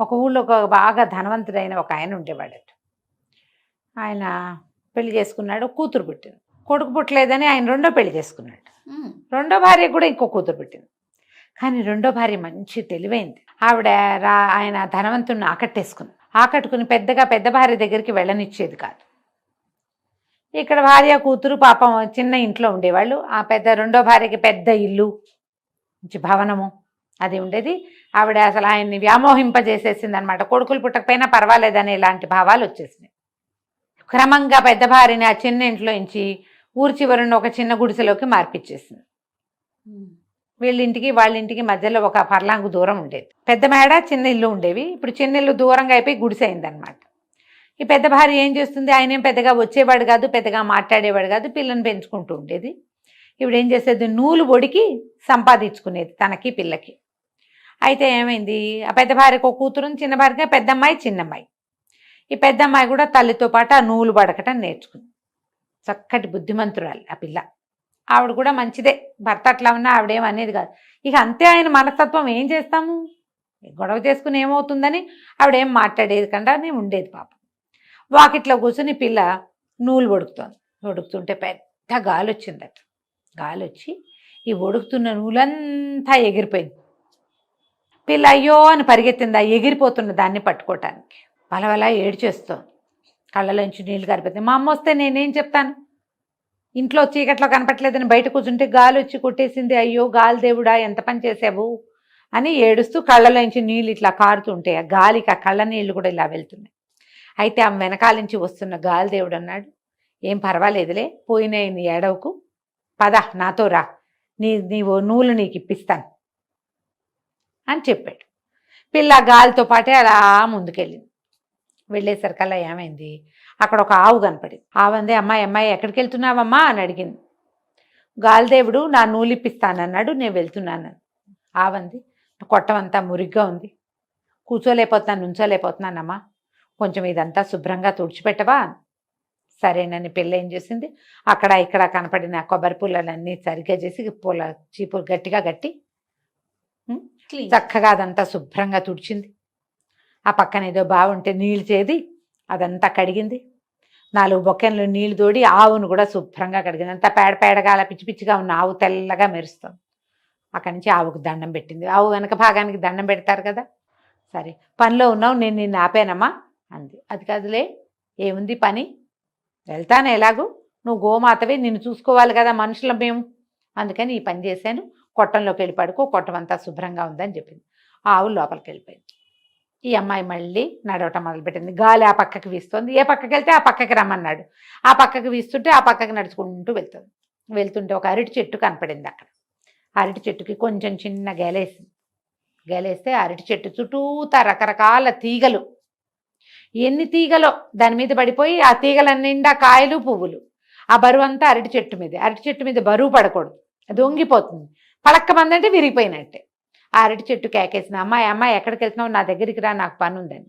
ఒక ఊళ్ళో ఒక బాగా ధనవంతుడైన ఒక ఆయన ఉండేవాడట. ఆయన పెళ్లి చేసుకున్నాడు, కూతురు పుట్టింది. కొడుకు పుట్టలేదని ఆయన రెండో పెళ్లి చేసుకున్నాడు. ఉమ్. రెండో భార్య కూడా ఇంకో కూతురు పుట్టింది. కానీ రెండో భార్య మంచి తెలివైంది. ఆవిడ ఆయన ధనవంతుడిని ఆకట్టుకుని పెద్ద భార్య దగ్గరికి వెళ్ళనిచ్చేది కాదు. ఇక్కడ భార్య కూతురు పాపం చిన్న ఇంట్లో ఉండేవాళ్ళు. ఆ రెండో భార్యకి పెద్ద ఇల్లు, మంచి భవనము అది ఉండేది. ఆవిడ అసలు ఆయన్ని వ్యామోహింపజేసేసింది అనమాట. కొడుకులు పుట్టకపోయినా పర్వాలేదని ఇలాంటి భావాలు వచ్చేసినాయి. క్రమంగా పెద్ద భార్యని ఆ చిన్న ఇంట్లో నుంచి ఊరి చివరిని ఒక చిన్న గుడిసెలోకి మార్పిచ్చేసింది. వీళ్ళింటికి వాళ్ళింటికి మధ్యలో ఒక పర్లాంగు దూరం ఉండేది. పెద్ద మేడ చిన్న ఇల్లు ఉండేవి. ఇప్పుడు చిన్న ఇల్లు దూరంగా అయిపోయి గుడిసె అయిందనమాట. ఈ పెద్ద భార్య ఏం చేస్తుంది, ఆయన ఏం పెద్దగా వచ్చేవాడు కాదు, పెద్దగా మాట్లాడేవాడు కాదు, పిల్లని పెంచుకుంటూ ఉండేది. ఇప్పుడు ఏం చేసేది, నూలు ఒడికి సంపాదించుకునేది తనకి పిల్లకి. అయితే ఏమైంది, ఆ పెద్ద భార్యకు ఒక కూతురు, చిన్న భార్యకి పెద్దమ్మాయి చిన్నమ్మాయి. ఈ పెద్దమ్మాయి కూడా తల్లితో పాటు ఆ నూలు పడకటం నేర్చుకుంది. చక్కటి బుద్ధిమంతురాలు ఆ పిల్ల. ఆవిడ కూడా మంచిదే, భర్త అట్లా ఉన్నా ఆవిడేం అనేది కాదు. ఇక అంతే ఆయన మనస్తత్వం, ఏం చేస్తాము, గొడవ చేసుకుని ఏమవుతుందని ఆవిడేం మాట్లాడేది కంటే ఉండేది. పాపం వాకిట్లో కూర్చుని పిల్ల నూలు ఒడుకుతుంటే పెద్ద గాలి వచ్చిందట. గాలి వచ్చి ఈ ఒడుకుతున్న నూలంతా ఎగిరిపోయింది. పిల్ల అయ్యో అని పరిగెత్తింది ఆ ఎగిరిపోతున్న దాన్ని పట్టుకోవటానికి. వలవలా ఏడ్చేస్తోంది, కళ్ళలోంచి నీళ్ళు గారిపోతుంది. మా అమ్మ వస్తే నేనేం చెప్తాను, ఇంట్లో చీకట్లో కనపట్లేదని బయట కూర్చుంటే గాలి వచ్చి కొట్టేసింది, అయ్యో గాలి దేవుడా ఎంత పని చేసావు అని ఏడుస్తూ కళ్ళలోంచి నీళ్ళు ఇట్లా కారుతుంటే ఆ గాలికి ఆ కళ్ళ నీళ్ళు కూడా ఇలా వెళ్తున్నాయి. అయితే ఆమె వెనకాల నుంచి వస్తున్న గాలి దేవుడు అన్నాడు, ఏం పర్వాలేదులే, పోయిన నీ ఏడవకు, పద నాతో రా, నీవు నూలు నీకు ఇప్పిస్తాను అని చెప్పాడు. పిల్ల గాలితో పాటే అలా ముందుకెళ్ళింది. వెళ్ళేసరికల్లా ఏమైంది, అక్కడ ఒక ఆవు కనపడింది. ఆవంది, అమ్మాయి ఎక్కడికి వెళ్తున్నావమ్మా అని అడిగింది. గాలిదేవుడు నా నూలు ఇప్పిస్తానన్నాడు, నేను వెళ్తున్నాను. ఆవంది, కొట్టమంతా మురిగ్గా ఉంది, కూర్చోలేకపోతున్నాను, నుంచోలేకపోతున్నానమ్మా, కొంచెం ఇదంతా శుభ్రంగా తుడిచిపెట్టవా. సరేనని పిల్ల ఏం చేసింది, అక్కడ ఇక్కడ కనపడిన కొబ్బరి పుల్లలన్నీ సరిగ్గా చేసి చీపురు గట్టిగా కట్టి చక్కగా అదంతా శుభ్రంగా తుడిచింది. ఆ పక్కన ఏదో బాగుంటే నీళ్ళు చేది అదంతా కడిగింది. 4 బొక్కెన్లు నీళ్లు తోడి ఆవును కూడా శుభ్రంగా కడిగింది. అంతా పేడగా అలా పిచ్చి పిచ్చిగా ఉన్న ఆవు తెల్లగా మెరుస్తుంది. అక్కడి నుంచి ఆవుకు దండం పెట్టింది. ఆవు వెనక భాగానికి దండం పెడతారు కదా. సరే పనిలో ఉన్నావు, నేను నిన్ను ఆపానమ్మా అంది. అది కాదులే, ఏముంది పని, వెళ్తాను ఎలాగూ, నువ్వు గోమాతవి, నిన్ను చూసుకోవాలి కదా, మనుషులం మేము, అందుకని ఈ పని చేశాను, కొట్టంలోకి వెళ్ళి పడుకో, కొట్టం అంతా శుభ్రంగా ఉందని చెప్పింది. ఆ ఆవు లోపలికి వెళ్ళిపోయింది. ఈ అమ్మాయి మళ్ళీ నడవటం మొదలుపెట్టింది. గాలి ఆ పక్కకి వీస్తుంది, ఏ పక్కకి వెళ్తే ఆ పక్కకి రమ్మన్నాడు. ఆ పక్కకి వీస్తుంటే ఆ పక్కకి నడుచుకుంటూ వెళ్తుంటే ఒక అరటి చెట్టు కనపడింది. అక్కడ అరటి చెట్టుకి కొంచెం చిన్న గేలేస్తే అరటి చెట్టు చుట్టూతా రకరకాల తీగలు, ఎన్ని తీగలో దాని మీద పడిపోయి ఆ తీగలన్నిండా కాయలు పువ్వులు. ఆ బరువు అంతా అరటి చెట్టు మీద బరువు పడకూడదు, అది వంగిపోతుంది. పలక్కమందంటే విరిగిపోయినట్టే. ఆ అరటి చెట్టు కేకేసిన, అమ్మాయి ఎక్కడికి వెళ్తున్నావు, నా దగ్గరికి రా, నాకు పని ఉందని.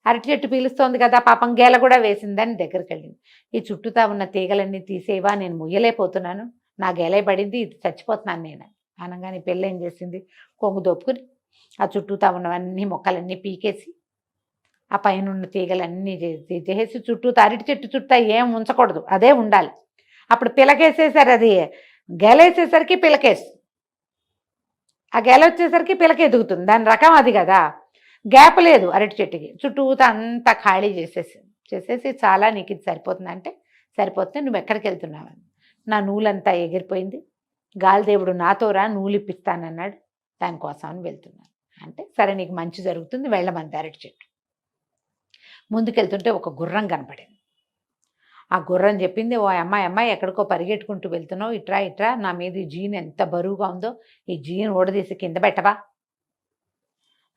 అరటి చెట్టు పీలుస్తోంది కదా, పాపం గేల కూడా వేసిందని దగ్గరికి వెళ్ళింది. ఈ చుట్టూతా ఉన్న తీగలన్నీ తీసేవా, నేను ముయ్యలేకపోతున్నాను, నా గేలే పడింది, ఇది చచ్చిపోతున్నాను నేను అనగానే పిల్ల ఏం చేసింది, కొంగు దొప్పుకుని ఆ చుట్టూతా ఉన్నవన్నీ మొక్కలన్నీ పీకేసి ఆ పైన ఉన్న తీగలన్నీ చేసి చుట్టూతా అరటి చెట్టు చుట్టూ ఏం ఉంచకూడదు, అదే ఉండాలి. అప్పుడు పిలకేసేసారు, అది గేలేసేసరికి పిలకేసి ఆ గెల వచ్చేసరికి పిలక ఎదుగుతుంది, దాని రకం అది కదా. గ్యాప్ లేదు అరటి చెట్టుకి, చుట్టూతా అంతా ఖాళీ చేసేసి చాలా నీకు ఇది సరిపోతుంది అంటే, సరిపోతుంది, నువ్వు ఎక్కడికి వెళ్తున్నావని. నా నూలంతా ఎగిరిపోయింది, గాలిదేవుడు నాతో రా, నూలు ఇప్పిస్తానన్నాడు, దానికోసం అని వెళ్తున్నాను అంటే, సరే నీకు మంచి జరుగుతుంది, వెళ్ళమంది. అరటి చెట్టు ముందుకెళ్తుంటే ఒక గుర్రం కనపడింది. ఆ గుర్రం చెప్పింది, ఓ అమ్మాయి ఎక్కడికో పరిగెట్టుకుంటూ వెళ్తున్నావు, ఇట్రా, నా మీద ఈ జీన్ ఎంత బరువుగా ఉందో, ఈ జీన్ ఓడదీసి కింద పెట్టవా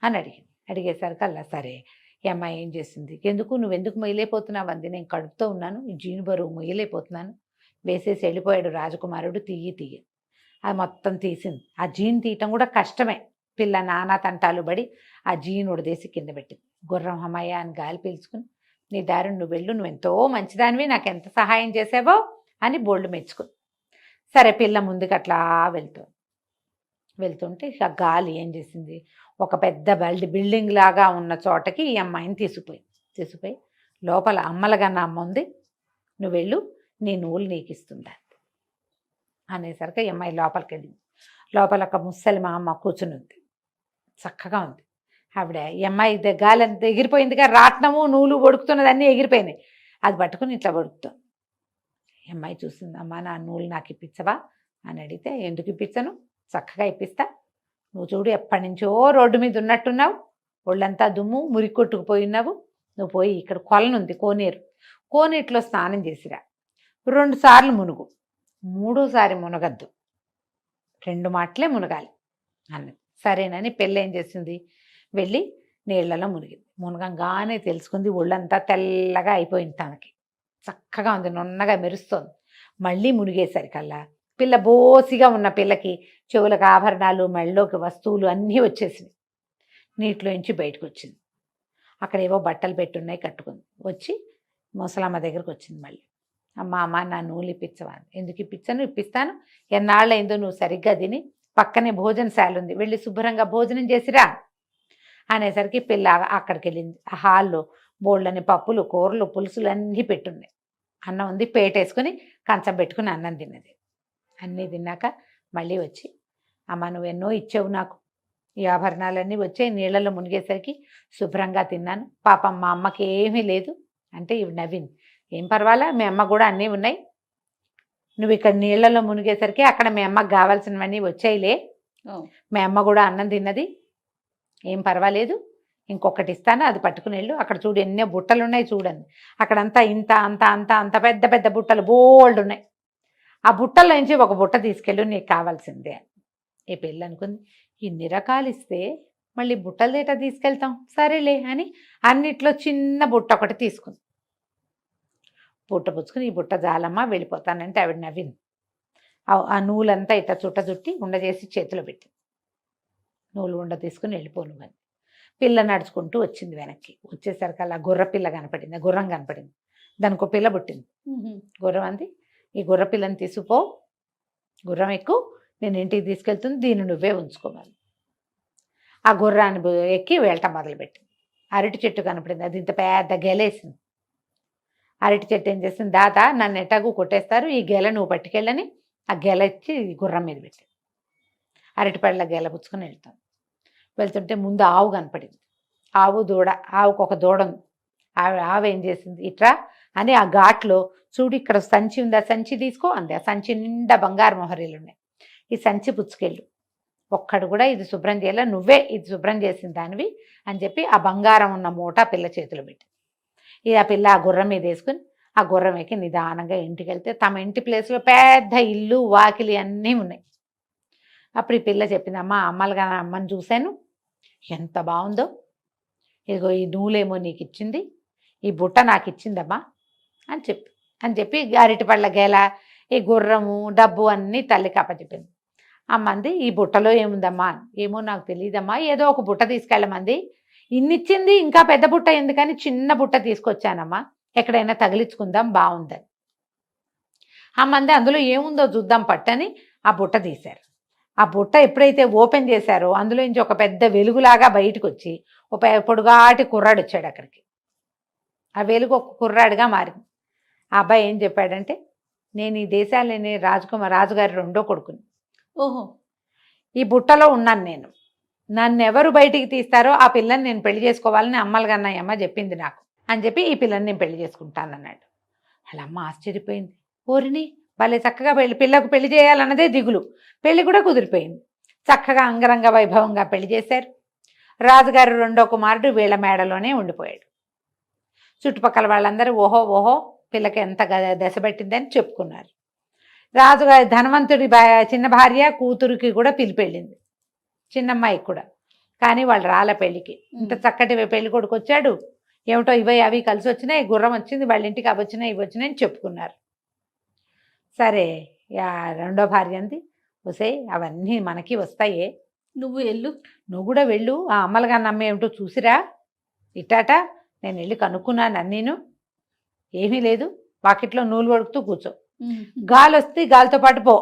అని అడిగేసరికి అలా సరే. ఈ అమ్మాయి ఏం చేసింది, నువ్వెందుకు మొయ్యలేకపోతున్నావు అంది. నేను కడుపుతో ఉన్నాను, ఈ జీన్ బరువు మొయ్యలేకపోతున్నాను, వేసేసి వెళ్ళిపోయాడు రాజకుమారుడు, తీయి అది మొత్తం తీసింది. ఆ జీన్ తీయటం కూడా కష్టమే, పిల్ల నానా తంటాలు పడి ఆ జీన్ ఓడదీసి కింద పెట్టింది. గుర్రం అమ్మాయి అని గాలి పీల్చుకుని, నీ దారి నువ్వు వెళ్ళు, నువ్వు ఎంతో మంచిదానివి, నాకు ఎంత సహాయం చేసావో అని బోల్డ్ మెచ్చుకుంది. సరే పిల్ల ముందుకు అట్లా వెళ్తుంటే ఇక గాలి ఏం చేసింది, ఒక పెద్ద బిల్డింగ్ లాగా ఉన్న చోటకి ఈ అమ్మాయిని తీసుకుపోయి లోపల అమ్మలగన్న అమ్మ ఉంది, నువ్వు వెళ్ళు, నీ నూలు నీకు ఇస్తుందా అనేసరికి ఈ అమ్మాయి లోపలికి వెళ్ళింది. లోపల ఒక ముసలి మా అమ్మ కూర్చుని ఉంది, చక్కగా ఉంది ఆవిడ. ఈ అమ్మాయి గాలి అంత ఎగిరిపోయిందిగా, రాట్నము నూలు వడుకుతున్నది అన్నీ ఎగిరిపోయినాయి. అది పట్టుకుని ఇట్లా వడుకుతాం. ఈ అమ్మాయి చూసింది, అమ్మ నా నూలు నాకు ఇప్పించవా అని అడిగితే, ఎందుకు ఇప్పించను, చక్కగా ఇప్పిస్తా. నువ్వు చూడు ఎప్పటి నుంచో రోడ్డు మీద ఉన్నట్టున్నావు, ఒళ్ళంతా దుమ్ము మురికి కొట్టుకుపోయినావు. నువ్వు పోయి ఇక్కడ కొలనుంది కోనేరు, కోనేటిలో స్నానం చేసిరా, 2 సార్లు మునుగు, 3ఓసారి మునగద్దు, 2 మాటలే మునగాలి అన్నది. సరేనని పెళ్ళి ఏం చేసింది, వెళ్ళి నీళ్లలో మునిగింది. మునగంగానే తెలుసుకుంది ఒళ్ళంతా తెల్లగా అయిపోయింది, తనకి చక్కగా ఉంది, నున్నగా మెరుస్తోంది. మళ్ళీ మునిగేసరికల్లా పిల్ల బోసిగా ఉన్న పిల్లకి చెవులకు ఆభరణాలు, మెళ్ళలోకి వస్తువులు అన్నీ వచ్చేసినాయి. నీటిలోంచి బయటకు వచ్చింది. అక్కడ ఏవో బట్టలు పెట్టున్నాయి, కట్టుకుంది. వచ్చి ముసలమ్మ దగ్గరకు వచ్చింది. మళ్ళీ అమ్మ నా నూలు ఇప్పించవా, ఎందుకు ఇప్పించాను, ఇప్పిస్తాను, ఎన్నాళ్ళైందో నువ్వు సరిగ్గా తిని, పక్కనే భోజనశాల ఉంది, వెళ్ళి శుభ్రంగా భోజనం చేసిరా అనేసరికి పిల్ల అక్కడికి వెళ్ళింది. ఆ హాల్లో బోళ్ళని పప్పులు, కూరలు, పులుసులు అన్నీ పెట్టున్నాయి. అన్నం ఉంది, పేటేసుకుని కంచం పెట్టుకుని అన్నం తిన్నది. అన్నీ తిన్నాక మళ్ళీ వచ్చి, అమ్మ నువ్వు ఎన్నో ఇచ్చావు నాకు, ఈ ఆభరణాలన్నీ వచ్చాయి, నీళ్ళలో మునిగేసరికి శుభ్రంగా తిన్నాను, పాపం మా అమ్మకి ఏమీ లేదు అంటే ఇవి నవ్వింది. ఏం పర్వాలా, మీ అమ్మ కూడా అన్నీ ఉన్నాయి, నువ్వు ఇక్కడ నీళ్ళలో మునిగేసరికి అక్కడ మీ అమ్మకి కావాల్సినవన్నీ వచ్చాయిలే, మీ అమ్మ కూడా అన్నం తిన్నది, ఏం పర్వాలేదు, ఇంకొకటి ఇస్తాను, అది పట్టుకుని వెళ్ళు, అక్కడ చూడు ఎన్నో బుట్టలు ఉన్నాయి చూడండి, అక్కడంతా ఇంత అంత అంత అంత పెద్ద పెద్ద బుట్టలు బోల్డ్ ఉన్నాయి, ఆ బుట్టల్లో నుంచి ఒక బుట్ట తీసుకెళ్ళు, నీకు కావాల్సిందే. ఈ పెళ్ళి అనుకుంది, ఇన్ని రకాలు ఇస్తే మళ్ళీ బుట్టల దేట తీసుకెళ్తాం, సరేలే అని అన్నిట్లో చిన్న బుట్ట ఒకటి తీసుకుంది. బుట్ట పుచ్చుకుని, ఈ బుట్ట జాలమ్మ వెళ్ళిపోతానంటే ఆవిడ నవ్వింది. ఆ నూలంతా ఇట్లా చుట్టి ఉండ చేసి చేతిలో పెట్టి, నూలు ఉండ తీసుకుని వెళ్ళిపోను అని. పిల్ల నడుచుకుంటూ వచ్చింది వెనక్కి. వచ్చేసరికి అలా గుర్ర పిల్ల కనపడింది, గుర్రం కనపడింది, దానికి ఒక పిల్ల పుట్టింది. గుర్రం అంది, ఈ గుర్ర పిల్లని తీసుకుపో, గుర్రం ఎక్కువ, నేను ఇంటికి తీసుకెళ్తుంది, దీన్ని నువ్వే ఉంచుకోవాలి. ఆ గుర్రాన్ని ఎక్కి వెళ్ళటం మొదలుపెట్టింది. అరటి చెట్టు కనపడింది, అది ఇంత పెద్ద గెలేసింది. అరటి చెట్టు ఏం చేసింది, దాత నన్ను ఎటాగు కొట్టేస్తారు, ఈ గెల నువ్వు పట్టుకెళ్ళని ఆ గెల ఇచ్చి గుర్రం మీద పెట్టింది. అరటిపళ్ళ గెల పుచ్చుకొని వెళ్తుంటే ముందు ఆవు కనపడింది. ఆవు దూడ, ఆవుకు ఒక దూడ ఉంది. ఆవు ఏం చేసింది, ఇట్రా అని ఆ ఘాట్లో చూడు ఇక్కడ సంచి ఉంది, ఆ సంచి తీసుకో అంది. ఆ సంచి నిండా బంగారు మొహరీలు ఉన్నాయి, ఈ సంచి పుచ్చుకెళ్ళు, ఒక్కడు కూడా ఇది శుభ్రం చేయాల, నువ్వే ఇది శుభ్రం చేసిన దానివి అని చెప్పి ఆ బంగారం ఉన్న మూట పిల్ల చేతిలో పెట్టి, ఇది ఆ పిల్ల ఆ గుర్రం మీద వేసుకుని ఆ గుర్రం ఎక్కి నిదానంగా ఇంటికి వెళ్తే తమ ఇంటి ప్లేస్లో పెద్ద ఇల్లు వాకిలి అన్నీ ఉన్నాయి. అప్పుడు ఈ పిల్ల చెప్పింది, అమ్మలుగా అమ్మని చూశాను, ఎంత బాగుందో, ఇదిగో ఈ నూలేమో నీకు ఇచ్చింది, ఈ బుట్ట నాకు ఇచ్చిందమ్మా అని చెప్పి అరటిపళ్ళ గెల, ఈ గుర్రము, డబ్బు అన్నీ తల్లికి అప్పచెప్పింది. అమ్మంది, ఈ బుట్టలో ఏముందమ్మా, ఏమో నాకు తెలియదమ్మా, ఏదో ఒక బుట్ట తీసుకెళ్ళమంది, ఇన్నిచ్చింది, ఇంకా పెద్ద బుట్ట ఎందుకని చిన్న బుట్ట తీసుకొచ్చానమ్మా, ఎక్కడైనా తగిలించుకుందాం బాగుందని. అమ్మంది, అందులో ఏముందో చూద్దాం పట్టని ఆ బుట్ట తీశారు. ఆ బుట్ట ఎప్పుడైతే ఓపెన్ చేశారో అందులో నుంచి ఒక పెద్ద వెలుగులాగా బయటకు వచ్చి ఒక పొడుగాటి కుర్రాడు వచ్చాడు అక్కడికి. ఆ వెలుగు ఒక కుర్రాడుగా మారింది. ఆ అబ్బాయి ఏం చెప్పాడంటే, నేను ఈ దేశాలని రాజుగారి 2వ కొడుకుని, ఓహో, ఈ బుట్టలో ఉన్నాను నేను, నన్ను ఎవరు బయటికి తీస్తారో ఆ పిల్లని నేను పెళ్లి చేసుకోవాలని అమ్మలుగన్నయ్యమ్మ చెప్పింది నాకు అని చెప్పి ఈ పిల్లని నేను పెళ్లి చేసుకుంటానన్నాడు. వాళ్ళ అమ్మ ఆశ్చర్యపోయింది. ఓరిని భలే చక్కగా పిల్లకు పెళ్లి చేయాలన్నదే దిగులు, పెళ్లి కూడా కుదిరిపోయింది. చక్కగా అంగరంగ వైభవంగా పెళ్లి చేశారు. రాజుగారు 2వ కుమారుడు వీళ్ళ మేడలోనే ఉండిపోయాడు. చుట్టుపక్కల వాళ్ళందరూ ఓహో పిల్లకి ఎంత దశ పెట్టిందని చెప్పుకున్నారు. రాజుగారి ధనవంతుడి చిన్న భార్య కూతురికి కూడా పిలిపెళ్ళింది, చిన్నమ్మాయికి కూడా. కానీ వాళ్ళు రాలే పెళ్ళికి. ఇంత చక్కటి పెళ్లి కొడుకు వచ్చాడు, ఏమిటో ఇవి అవి కలిసి వచ్చినాయి, గుర్రం వచ్చింది, వాళ్ళ ఇంటికి అవి వచ్చినాయి ఇవి వచ్చినాయి అని చెప్పుకున్నారు. సరే 2వ భార్య అంది, వసే అవన్నీ మనకి వస్తాయే, నువ్వు వెళ్ళు, నువ్వు కూడా వెళ్ళు, ఆ అమ్మలుగా నమ్మ ఏమిటో చూసిరా, ఇట్టాట నేను వెళ్ళి కనుక్కున్నాను అన్నీను, ఏమీ లేదు, వాకిట్లో నూలు వడుకుతూ కూర్చో, గాలి వస్తే గాలితో పాటు పో,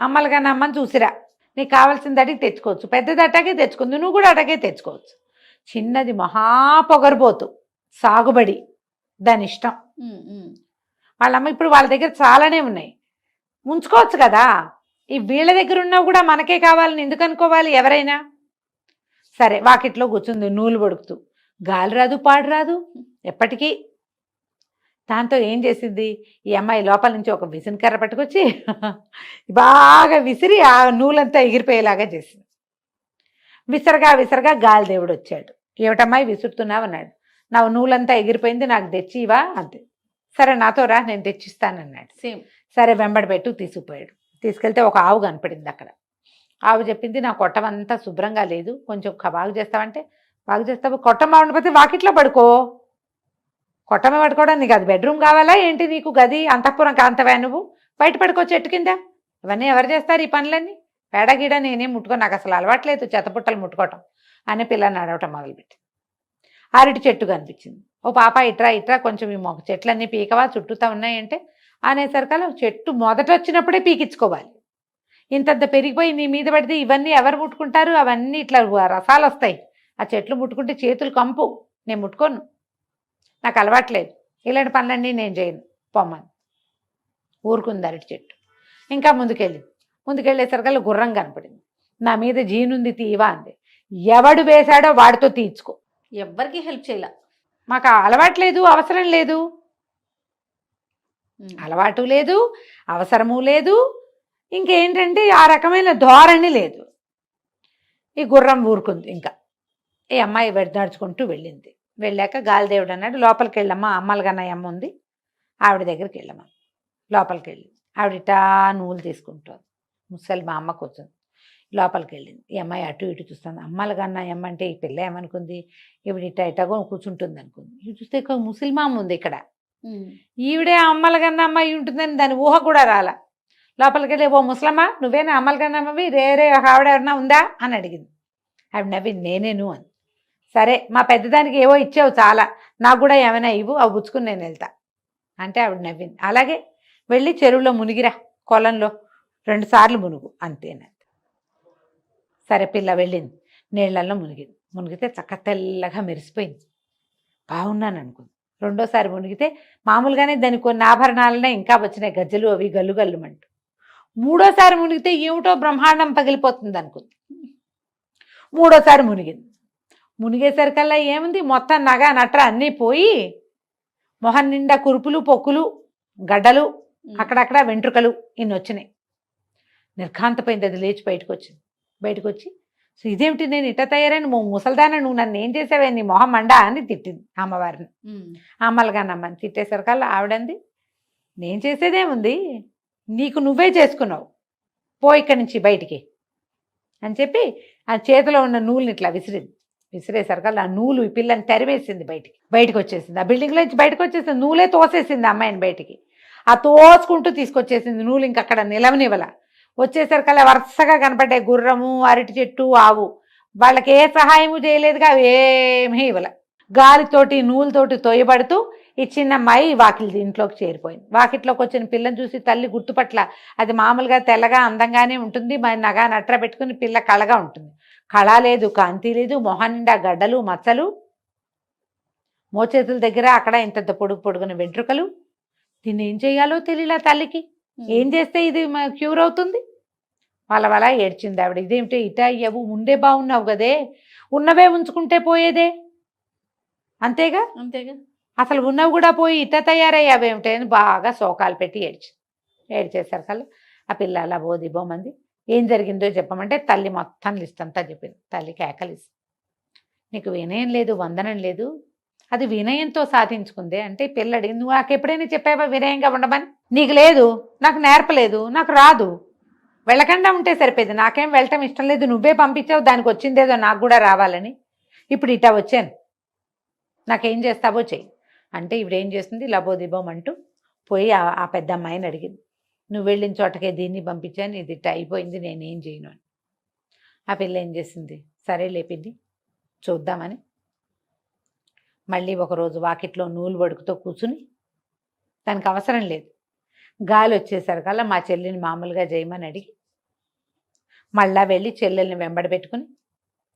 అమ్మలుగా నమ్మని చూసిరా, నీకు కావాల్సింది అడిగి తెచ్చుకోవచ్చు, పెద్దది అటాగే తెచ్చుకుంది, నువ్వు కూడా అటాగే తెచ్చుకోవచ్చు. చిన్నది మహాపొగరబోతు, సాగుబడి, దాని ఇష్టం, వాళ్ళమ్మ ఇప్పుడు వాళ్ళ దగ్గర చాలానే ఉన్నాయి, ఉంచుకోవచ్చు కదా. ఈ వీళ్ళ దగ్గర ఉన్నా కూడా మనకే కావాలని ఎందుకు అనుకోవాలి ఎవరైనా? సరే వాకిట్లో కూర్చుంది నూలు పడుకుతూ, గాలి రాదు పాడు రాదు ఎప్పటికీ. దాంతో ఏం చేసింది ఈ అమ్మాయి, లోపల నుంచి ఒక విసినకర్ర పట్టుకొచ్చి బాగా విసిరి ఆ నూలంతా ఎగిరిపోయేలాగా చేసింది. విసరగా విసరగా గాలిదేవుడు వచ్చాడు. ఏమిటమ్మాయి విసురుతున్నావు అన్నాడు. నా నూలంతా ఎగిరిపోయింది, నాకు తెచ్చివా అంతే. సరే నాతో రా, నేను తెచ్చిస్తానన్నాడు. సేమ్. సరే వెంబడి పెట్టు తీసుకుపోయాడు. తీసుకెళ్తే ఒక ఆవు కనపడింది అక్కడ. ఆవు చెప్పింది నా కొట్టమంతా శుభ్రంగా లేదు, కొంచెం బాగు చేస్తావంటే బాగు చేస్తావు. కొట్టం బాగుండిపోతే వాకిట్లో పడుకో. కొట్టమే పడుకోవడం నీకు అది బెడ్రూమ్ కావాలా ఏంటి? నీకు గది అంతఃపురం కాంతవా నువ్వు? బయట పడుకో చెట్టు కింద. ఇవన్నీ ఎవరు చేస్తారు ఈ పనులన్నీ? పేడగీడ నేనేం ముట్టుకో, నాకు అసలు అలవాట్లేదు చెత్తపుట్టలు ముట్టుకోవటం అని పిల్లని అడవటం మొదలుపెట్టి. అరటి చెట్టు కనిపించింది. ఓ పాప ఇట్రా ఇట్రా, కొంచెం ఈ మొక్క చెట్లన్నీ పీకవా, చుట్టూతా ఉన్నాయంటే అనేసరికల్లా చెట్టు మొదట వచ్చినప్పుడే పీకించుకోవాలి. ఇంతంత పెరిగిపోయి నీ మీద పడితే ఇవన్నీ ఎవరు ముట్టుకుంటారు? అవన్నీ ఇట్లా రసాలు వస్తాయి. ఆ చెట్లు ముట్టుకుంటే చేతులు కంపు, నేను ముట్టుకోను, నాకు అలవాట్లేదు, ఇలాంటి పనులన్నీ నేను చేయను పొమ్మని ఊరుకుంది అరటి చెట్టు. ఇంకా ముందుకెళ్ళేసరికల్లా గుర్రం కనపడింది. నా మీద జీనుంది తీవా అంది. ఎవడు వేశాడో వాడితో తీర్చుకో, ఎవ్వరికి హెల్ప్ చేయాల. మాకు అలవాట్లేదు, అవసరం లేదు. అలవాటు లేదు, అవసరము లేదు, ఇంకేంటంటే ఆ రకమైన ధోరణి లేదు. ఈ గుర్రం ఊరుకుంది. ఇంకా ఈ అమ్మాయి నడుచుకుంటూ వెళ్ళింది. వెళ్ళాక గాలిదేవుడు అన్నాడు, లోపలికి వెళ్ళమ్మా, అమ్మలగన్నయ్య అమ్మ ఉంది, ఆవిడ దగ్గరికి వెళ్ళమ్మా. లోపలికి వెళ్ళింది. ఆవిడిటా నూలు తీసుకుంటుంది. ముసలి మా అమ్మ కూర్చుంది. లోపలికి వెళ్ళింది. ఈ అమ్మాయి అటు ఇటు చూస్తుంది. అమ్మలగన్నయ్య అమ్మ అంటే ఈ పిల్ల ఏమనుకుంది, ఈవిడ ఇటాగో కూర్చుంటుంది అనుకుంది. ఇవి చూస్తే ముసలిమామ ఉంది ఇక్కడ, ఈవిడే అమ్మలగన్న అమ్మాయి ఉంటుందని దాని ఊహ కూడా రాల. లోపలికి వెళ్ళి, ఓ ముసలమ్మ నువ్వేనా అమ్మలగన్నమ్మవి, రే ఆవిడ ఎవరన్నా ఉందా అని అడిగింది. ఆవిడ నవ్వి నేనేను అని. సరే మా పెద్దదానికి ఏవో ఇచ్చావు చాలా, నాకు కూడా ఏమైనా ఇవ్వు, అవి పుచ్చుకుని నేను వెళ్తా అంటే ఆవిడ నవ్వింది. అలాగే వెళ్ళి చెరువులో మునిగిరా, కొలంలో 2 సార్లు మునుగు అంతేనంత. సరే పిల్ల వెళ్ళింది, నీళ్ళల్లో మునిగితే చక్క తెల్లగా మెరిసిపోయింది. బాగున్నాను అనుకుంది. రెండోసారి మునిగితే మామూలుగానే దానికి కొన్ని ఆభరణాలనే ఇంకా వచ్చినాయి, గజ్జలు అవి గల్లు గల్లుమంటూ. మూడోసారి మునిగితే ఏమిటో బ్రహ్మాండం పగిలిపోతుంది అనుకుంది. మూడోసారి మునిగేసరికల్లా ఏముంది, మొత్తం నగ నట్ర అన్నీ పోయి మొహం నిండా కురుపులు, పొక్కులు, గడ్డలు, అక్కడక్కడ వెంట్రుకలు ఇన్ని వచ్చినాయి. నిర్ఘాంతపోయింది. అది లేచి బయటకు వచ్చి ఇదేమిటి నేను ఇట్ట తయారైన ముసల్దాన, నువ్వు నన్ను ఏం చేసావే, నీ మొహం మండా అని తిట్టింది అమ్మవారిని. అమ్మలుగానమ్మని తిట్టేసరికల్లా ఆవిడంది, నేను చేసేదేముంది, నీకు నువ్వే చేసుకున్నావు, పో ఇక్కడి నుంచి బయటికి అని చెప్పి ఆ చేతిలో ఉన్న నూలుని ఇట్లా విసిరేసరికల్లా ఆ నూలు ఈ పిల్లని తరివేసింది, బయటికి వచ్చేసింది. ఆ బిల్డింగ్లో నుంచి బయటకు వచ్చేసింది. నూలే తోసేసింది అమ్మాయిని బయటికి. ఆ తోసుకుంటూ తీసుకొచ్చేసింది. నూలు ఇంకక్కడ నిలవనివ్వల. వచ్చేసరికల్లా వరుసగా కనపడ్డాయి గుర్రము, అరటి చెట్టు, ఆవు. వాళ్ళకి ఏ సహాయము చేయలేదుగా, ఏమీ ఇవ్వల. గాలితోటి నూలుతోటి తోయబడుతూ ఈ చిన్న అమ్మాయి ఇంట్లోకి చేరిపోయింది. వాకిట్లోకి వచ్చిన పిల్లని చూసి తల్లి గుర్తుపట్ల. అది మామూలుగా తెల్లగా అందంగానే ఉంటుంది, మరి నగా నట్ర పెట్టుకుని పిల్ల కళగా ఉంటుంది. కళ లేదు, కాంతి లేదు, మొహం నిండా గడ్డలు, మచ్చలు, మోచేతుల దగ్గర అక్కడ ఇంత పొడుగున వెంట్రుకలు. దీన్ని ఏం చేయాలో తెలియలా తల్లికి. ఏం చేస్తే ఇది క్యూర్ అవుతుంది? వాళ్ళ ఏడ్చింది ఆవిడ. ఇదేమిటి ఇటా అయ్యావు, ముందే బాగున్నావు కదే, ఉన్నవే ఉంచుకుంటే పోయేదే, అంతేగా అసలు ఉన్నవి కూడా పోయి ఇట్ట తయారయ్యావేమిటి అని బాగా శోకాలు పెట్టి ఏడ్చేసరికల్లా ఆ పిల్ల అలా బోమంది. ఏం జరిగిందో చెప్పమంటే తల్లి మొత్తం లిస్ట్ అంతా చెప్పింది. తల్లి కేకలిసి, నీకు వినయం లేదు, వందనం లేదు, అది వినయంతో సాధించుకుందే అంటే పిల్ల అడిగింది, నువ్వు నాకు ఎప్పుడైనా చెప్పావా వినయంగా ఉండమని? నీకు లేదు, నాకు నేర్పలేదు, నాకు రాదు, వెళ్ళకుండా ఉంటే సరిపోయింది, నాకేం వెళ్ళటం ఇష్టం లేదు, నువ్వే పంపించావు, దానికి వచ్చిందేదో నాకు కూడా రావాలని, ఇప్పుడు ఇట్టా వచ్చాను, నాకేం చేస్తావో చెయ్యి అంటే ఇవిడేం చేస్తుంది, లబోదిబోమంటూ పోయి ఆ పెద్ద అమ్మాయిని అడిగింది, నువ్వు వెళ్ళిన చోటకే దీన్ని పంపించాను, ఇది ఇట్ట అయిపోయింది, నేనేం చేయను అని. ఆ పిల్ల ఏం చేసింది, సరే లేపింది చూద్దామని మళ్ళీ ఒకరోజు వాకిట్లో నూలు వడుకుతో కూర్చుని, దానికి అవసరం లేదు, గాలి వచ్చేసరికల్లా మా చెల్లిని మామూలుగా చేయమని అడిగి మళ్ళా వెళ్ళి చెల్లెల్ని వెంబడి పెట్టుకుని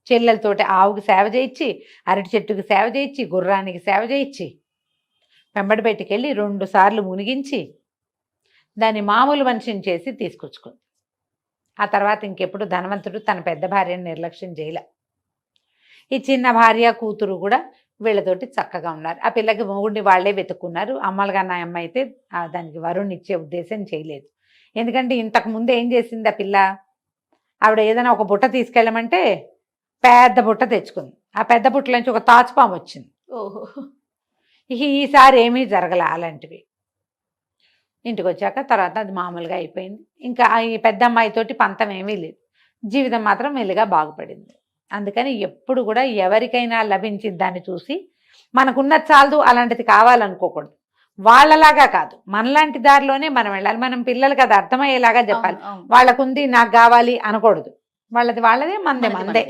చెల్లెలతోటి ఆవుకి సేవ చేయించి, అరటి చెట్టుకి సేవ చేయించి, గుర్రానికి సేవ చేయించి వెంబడి పెట్టుకెళ్ళి 2 సార్లు మునిగించి దాన్ని మామూలు మనిషిని చేసి తీసుకొచ్చుకుంది. ఆ తర్వాత ఇంకెప్పుడు ధనవంతుడు తన పెద్ద భార్యను నిర్లక్ష్యం చేయలే. ఈ చిన్న భార్య కూతురు కూడా వీళ్ళతోటి చక్కగా ఉన్నారు. ఆ పిల్లకి మొగుడిని వాళ్ళే వెతుక్కున్నారు. అమ్మలుగా నా అమ్మ అయితే దానికి వరుణ్ ఇచ్చే ఉద్దేశం చేయలేదు. ఎందుకంటే ఇంతకు ముందు ఏం చేసింది ఆ పిల్ల, ఆవిడ ఏదైనా ఒక బుట్ట తీసుకెళ్ళమంటే పెద్ద బుట్ట తెచ్చుకుంది. ఆ పెద్ద బుట్టల నుంచి ఒక తాచుపాము వచ్చింది. ఓహో. ఈసారి ఏమీ జరగల అలాంటివి. ఇంటికి వచ్చాక తర్వాత అది మామూలుగా అయిపోయింది. ఇంకా ఈ పెద్ద అమ్మాయితోటి పంతం ఏమీ లేదు. జీవితం మాత్రం మెల్లిగా బాగుపడింది. అందుకని ఎప్పుడు కూడా ఎవరికైనా లభించిన దాన్ని చూసి మనకున్నది చాలదు అలాంటిది కావాలనుకోకూడదు. వాళ్ళలాగా కాదు, మనలాంటి దారిలోనే మనం వెళ్ళాలి. మనం పిల్లలకి అది అర్థమయ్యేలాగా చెప్పాలి. వాళ్ళకుంది నాకు కావాలి అనకూడదు. వాళ్ళది వాళ్ళదే, మనదే మనదే.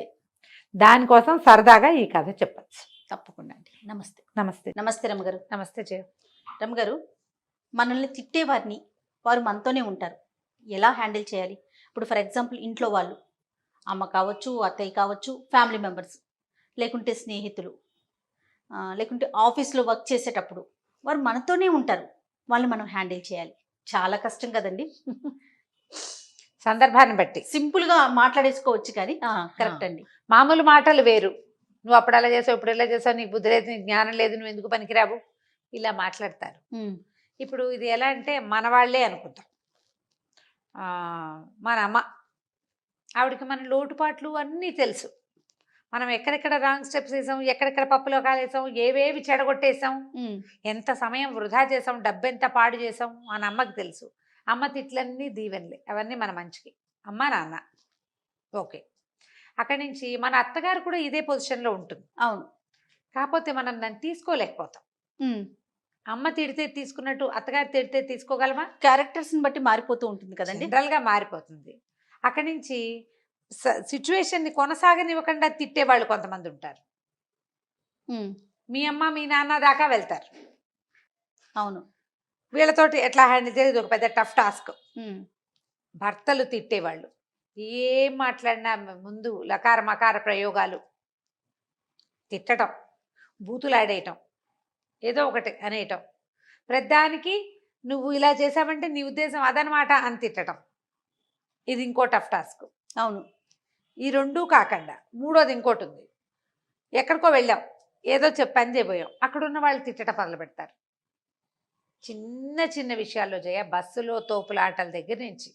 దానికోసం సరదాగా ఈ కథ చెప్పచ్చు. తప్పకుండా అండి. నమస్తే. నమస్తే. నమస్తే రమ్మగారు. నమస్తే జయ. రమ్మగారు, మనల్ని తిట్టేవారిని వారు మనతోనే ఉంటారు, ఎలా హ్యాండిల్ చేయాలి? ఇప్పుడు ఫర్ ఎగ్జాంపుల్ ఇంట్లో వాళ్ళు, అమ్మ కావచ్చు, అత్తయ్య కావచ్చు, ఫ్యామిలీ మెంబర్స్, లేకుంటే స్నేహితులు, లేకుంటే ఆఫీస్లో వర్క్ చేసేటప్పుడు వారు మనతోనే ఉంటారు, వాళ్ళు మనం హ్యాండిల్ చేయాలి. చాలా కష్టం కదండి. సందర్భాన్ని బట్టి సింపుల్గా మాట్లాడేసుకోవచ్చు కానీ కరెక్ట్ అండి. మామూలు మాటలు వేరు. నువ్వు అప్పుడు అలా చేసావు, ఇప్పుడు ఇలా చేసావు, నీకు బుద్ధి లేదు, నీకు జ్ఞానం లేదు, నువ్వు ఎందుకు పనికిరావు, ఇలా మాట్లాడతారు. ఇప్పుడు ఇది ఎలా అంటే మన వాళ్ళే అనుకుంటాం. మన అమ్మ, ఆవిడకి మన లోటుపాట్లు అన్నీ తెలుసు. మనం ఎక్కడెక్కడ రాంగ్ స్టెప్స్ వేసాం, ఎక్కడెక్కడ పప్పులో కాలేసాం, ఏవేవి చెడగొట్టేసాం, ఎంత సమయం వృధా చేసాం, డబ్బు ఎంత పాడు చేసాం, మన అమ్మకి తెలుసు. అమ్మ తిట్లన్నీ దీవెనలే, అవన్నీ మన మంచికి. అమ్మ నాన్న ఓకే. అక్కడి నుంచి మన అత్తగారు కూడా ఇదే పొజిషన్లో ఉంటుంది. అవును. కాకపోతే మనం దాన్ని తీసుకోలేకపోతాం. అమ్మ తిడితే తీసుకున్నట్టు అత్తగారు తిడితే తీసుకోగలమా? క్యారెక్టర్స్ని బట్టి మారిపోతూ ఉంటుంది కదండి. జనరల్గా మారిపోతుంది. అక్కడి నుంచి సిచ్యువేషన్ని కొనసాగనివ్వకుండా తిట్టేవాళ్ళు కొంతమంది ఉంటారు. మీ అమ్మ మీ నాన్న దాకా వెళ్తారు. అవును. వీళ్ళతోటి ఎట్లా హ్యాండిల్ చేసేది ఒక పెద్ద టఫ్ టాస్క్. భర్తలు తిట్టేవాళ్ళు ఏం మాట్లాడినా ముందు లకార మకార ప్రయోగాలు, తిట్టడం, బూతులాడేయటం, ఏదో ఒకటి అనేయటం, ప్రతిదానికి నువ్వు ఇలా చేసావంటే నీ ఉద్దేశం అదనమాట అని తిట్టడం. ఇది ఇంకో టఫ్ టాస్క్. అవును. ఈ రెండూ కాకుండా మూడోది ఇంకోటి ఉంది. ఎక్కడికో వెళ్ళాం, ఏదో పని చేయబోయాం, అక్కడున్న వాళ్ళు తిట్టడం మొదలు పెడతారు. చిన్న చిన్న విషయాల్లో జయ, బస్సులో తోపులాటల దగ్గర నుంచి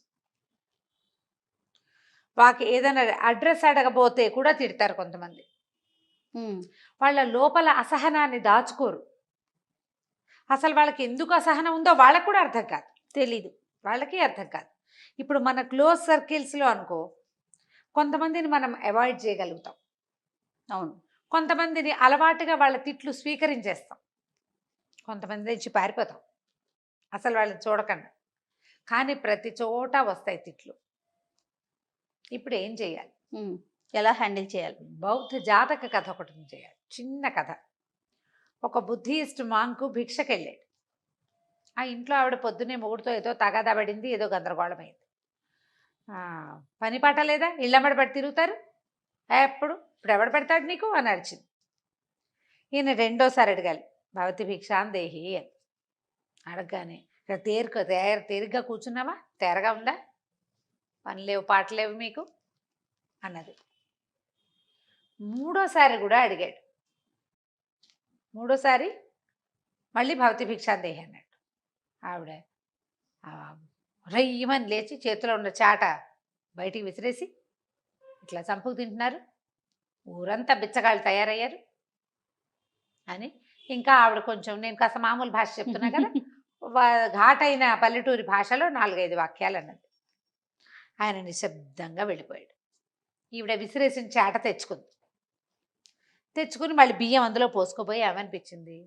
వాకి ఏదైనా అడ్రస్ అడగబోతే కూడా తిడతారు కొంతమంది. వాళ్ళ లోపల అసహనాన్ని దాచుకోరు. అసలు వాళ్ళకి ఎందుకు అసహనం ఉందో వాళ్ళకు కూడా అర్థం కాదు, తెలీదు, వాళ్ళకి అర్థం కాదు. ఇప్పుడు మన క్లోజ్ సర్కిల్స్లో అనుకో, కొంతమందిని మనం అవాయిడ్ చేయగలుగుతాం. అవును. కొంతమందిని అలవాటుగా వాళ్ళ తిట్లు స్వీకరించేస్తాం. కొంతమంది నుంచి పారిపోతాం అసలు వాళ్ళని చూడకుండా. కానీ ప్రతి చోట వస్తాయి తిట్లు. ఇప్పుడు ఏం చేయాలి, ఎలా హ్యాండిల్ చేయాలి? బౌద్ధ జాతక కథ ఒకటి చేయాలి. చిన్న కథ. ఒక బుద్ధిస్ట్ మాంకు భిక్షకెళ్ళాడు. ఆ ఇంట్లో ఆవిడ పొద్దునే మొగుడుతో ఏదో తగాదా పడింది, ఏదో గందరగోళమైంది. పని పాట లేదా, ఇళ్ళమ్మడి పడి తిరుగుతారు ఎప్పుడు, ఇప్పుడు ఎవడు పెడతాడు నీకు అని అరిచింది. ఈయన రెండోసారి అడగాలి, భవతి భిక్షాన్ దేహి అని. అడగగానే తేలిగ్గా కూర్చున్నావా, తేరగా ఉందా, పని లేవు పాట లేవు మీకు అన్నది. మూడోసారి కూడా అడిగాడు. మూడోసారి మళ్ళీ భవతి భిక్షాన్ దేహి అన్నాడు. ఆవిడ రయ్యమని లేచి చేతిలో ఉన్న చాట బయటికి విసిరేసి, ఇట్లా చంపుకు తింటున్నారు, ఊరంతా బిచ్చగాళ్ళు తయారయ్యారు అని. ఇంకా ఆవిడ కొంచెం, నేను కాస్త మామూలు భాష చెప్తున్నా కదా, ఘాటైన పల్లెటూరి భాషలో 4-5 వాక్యాలు అన్నది. ఆయన నిశ్శబ్దంగా వెళ్ళిపోయాడు. ఈవిడ విసిరేసిన చాట తెచ్చుకుని మళ్ళీ బియ్యం అందులో పోసుకోపోయి ఏమనిపించింది,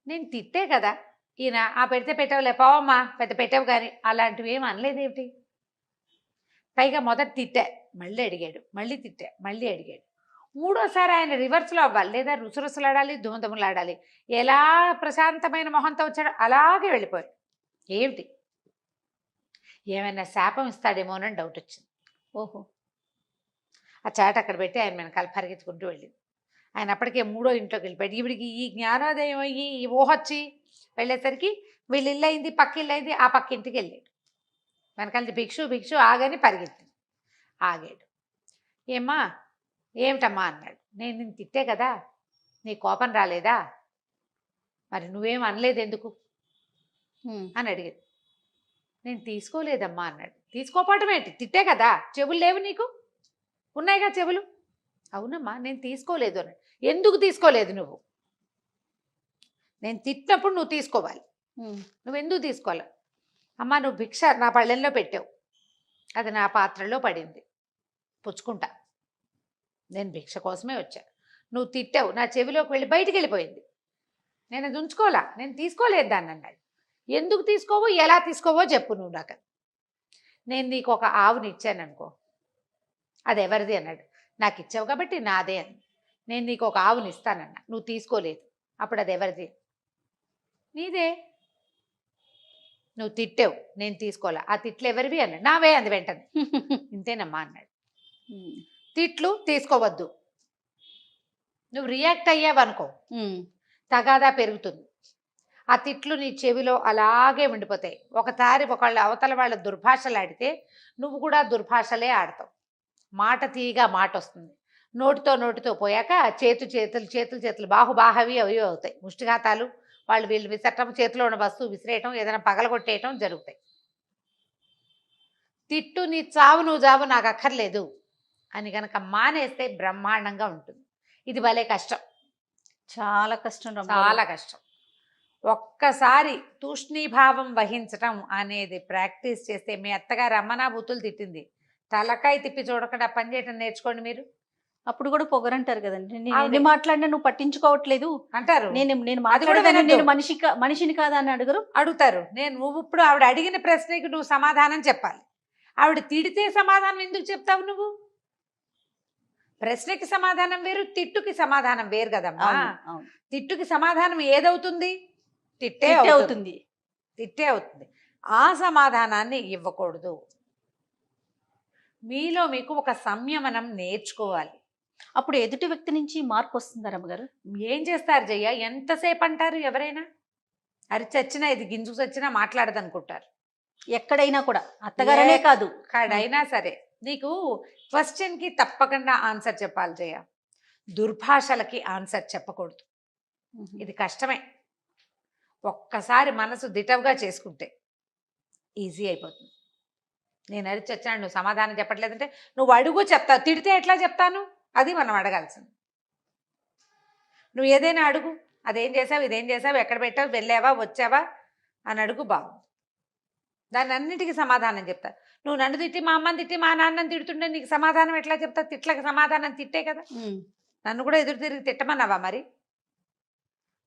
నేను తిట్టే కదా ఈయన, ఆ పెడితే పెట్టవులే పోవమ్మా, పెద్ద పెట్టావు కానీ అలాంటివి ఏమి అనలేదేమిటి. పైగా మొదట తిట్టా, మళ్ళీ అడిగాడు, మళ్ళీ తిట్టా, మళ్ళీ అడిగాడు. మూడోసారి ఆయన రివర్స్లో అవ్వాలి, లేదా రుసరుసలాడాలి, దుమదుమలాడాలి. ఎలా ప్రశాంతమైన మొహంతో వచ్చాడో అలాగే వెళ్ళిపోయాడు. ఏమిటి, ఏమైనా శాపం ఇస్తాడేమోనని డౌట్ వచ్చింది. ఓహో. ఆ చాట అక్కడ పెట్టి ఆయన వెనకాల పరిగెత్తుకుంటూ వెళ్ళింది. ఆయన అప్పటికే మూడో ఇంట్లోకి వెళ్ళిపోయాడు. ఈవిడికి ఈ జ్ఞానోదయం అయ్యి ఈ ఊహొచ్చి వెళ్ళేసరికి వీళ్ళు ఇల్లు అయింది, పక్క ఇల్లు అయింది, ఆ పక్క ఇంటికి వెళ్ళాడు. వెనకాల భిక్షు భిక్షు ఆగని పరిగెత్తి ఆగాడు. ఏమ్మా ఏమిటమ్మా అన్నాడు. నేను నిన్ను తిట్టే కదా, నీ కోపం రాలేదా, మరి నువ్వేం అనలేదు ఎందుకు అని అడిగాడు. నేను తీసుకోలేదమ్మా అన్నాడు. తీసుకోపోవటం ఏంటి, తిట్టే కదా, చెవులు లేవు నీకు, ఉన్నాయిగా చెవులు. అవునమ్మా నేను తీసుకోలేదు అన్నాడు. ఎందుకు తీసుకోలేదు నువ్వు, నేను తిట్టినప్పుడు నువ్వు తీసుకోవాలి, నువ్వెందుకు తీసుకోవాలి. అమ్మ నువ్వు భిక్ష నా పళ్ళెంలో పెట్టావు, అది నా పాత్రలో పడింది, పుచ్చుకుంటా, నేను భిక్ష కోసమే వచ్చా. నువ్వు తిట్టావు, నా చెవిలోకి వెళ్ళి బయటికి వెళ్ళిపోయింది, నేను అది ఉంచుకోవాలా, నేను తీసుకోలేదు దాన్ని అన్నాడు. ఎందుకు తీసుకోవో ఎలా తీసుకోవో చెప్పు నువ్వు నాకు. నేను నీకు ఒక ఆవుని ఇచ్చాను అనుకో, అది ఎవరిది అన్నాడు. నాకు ఇచ్చావు కాబట్టి నాదే అని. నేను నీకు ఒక ఆవుని ఇస్తానన్నా, నువ్వు తీసుకోలేదు, అప్పుడు అది ఎవరిది, నీదే. నువ్వు తిట్టావు, నేను తీసుకోవాలా, ఆ తిట్లు ఎవరివి అన్నాడు. నావే అంది వెంటనే. ఇంతేనమ్మా అన్నాడు. తిట్లు తీసుకోవద్దు, నువ్వు రియాక్ట్ అయ్యావనుకో తగాదా పెరుగుతుంది. ఆ తిట్లు నీ చెవిలో అలాగే ఉండిపోతాయి. ఒకసారి ఒకళ్ళు అవతల వాళ్ళ దుర్భాషలు ఆడితే నువ్వు కూడా దుర్భాషలే ఆడతావు. మాట తీయగా మాట వస్తుంది. నోటితో పోయాక చేతులు బాహుబాహవి అవి అవుతాయి. ముష్టిఘాతాలు, వాళ్ళు వీళ్ళు విసరటం, చేతిలో ఉన్న వస్తువు విసిరేయటం, ఏదైనా పగలగొట్టేయటం జరుగుతాయి. తిట్టు నీ చావు నువ్వు చావు నాకు అక్కర్లేదు అని కనుక మానేస్తే బ్రహ్మాండంగా ఉంటుంది. ఇది భలే కష్టం, చాలా కష్టం, చాలా కష్టం. ఒక్కసారి తూష్ణీభావం వహించటం అనేది ప్రాక్టీస్ చేస్తే, మీ అత్తగారు అమ్మనాభూతులు తిట్టింది, తలకాయ తిప్పి చూడకుండా పని చేయటం నేర్చుకోండి మీరు. అప్పుడు కూడా పొగరంటారు కదండి, నేను ఎన్ని మాట్లాడినా నువ్వు పట్టించుకోవట్లేదు అంటారు. నేను మాట్లాడేదాన్ని, నేను మనిషిని కాదా అని అడుగుతారు. నువ్వు ఇప్పుడు ఆవిడ అడిగిన ప్రశ్నకి నువ్వు సమాధానం చెప్పాలి. ఆవిడ తిడితే సమాధానం ఎందుకు చెప్తావు నువ్వు? ప్రశ్నకి సమాధానం వేరు, తిట్టుకి సమాధానం వేరు కదమ్మా. తిట్టుకి సమాధానం ఏదవుతుంది, తిట్టే అవుతుంది. ఆ సమాధానాన్ని ఇవ్వకూడదు. మీలో మీకు ఒక సంయమనం నేర్చుకోవాలి. అప్పుడు ఎదుటి వ్యక్తి నుంచి మార్పు వస్తుందా రమ్మగారు? ఏం చేస్తారు జయ్య, ఎంతసేపు అంటారు ఎవరైనా, అరి చచ్చినా ఇది గింజుకు చచ్చినా మాట్లాడదనుకుంటారు. ఎక్కడైనా కూడా, అత్తగారనే కాదు, ఎక్కడైనా సరే నీకు క్వశ్చన్కి తప్పకుండా ఆన్సర్ చెప్పాలి జయ. దుర్భాషలకి ఆన్సర్ చెప్పకూడదు. ఇది కష్టమే. ఒక్కసారి మనసు దిటవుగా చేసుకుంటే ఈజీ అయిపోతుంది. నేను అరిచి వచ్చాను, నువ్వు సమాధానం చెప్పట్లేదంటే నువ్వు అడుగు చెప్తావు. తిడితే ఎట్లా చెప్తాను, అది మనం అడగాల్సింది. నువ్వు ఏదైనా అడుగు, అదేం చేసావు, ఇదేం చేసావు, ఎక్కడ పెట్టావు, వెళ్ళావా వచ్చావా అని అడుగు, బాగుంది. దాన్ని అన్నిటికీ సమాధానం చెప్తా. నువ్వు నన్ను తిట్టి, మా అమ్మని తిట్టి, మా నాన్నని తిడుతుంటే నీకు సమాధానం ఎట్లా చెప్తా? తిట్లకి సమాధానం తిట్టే కదా. నన్ను కూడా ఎదురు తిరిగి తిట్టమన్నావా మరి?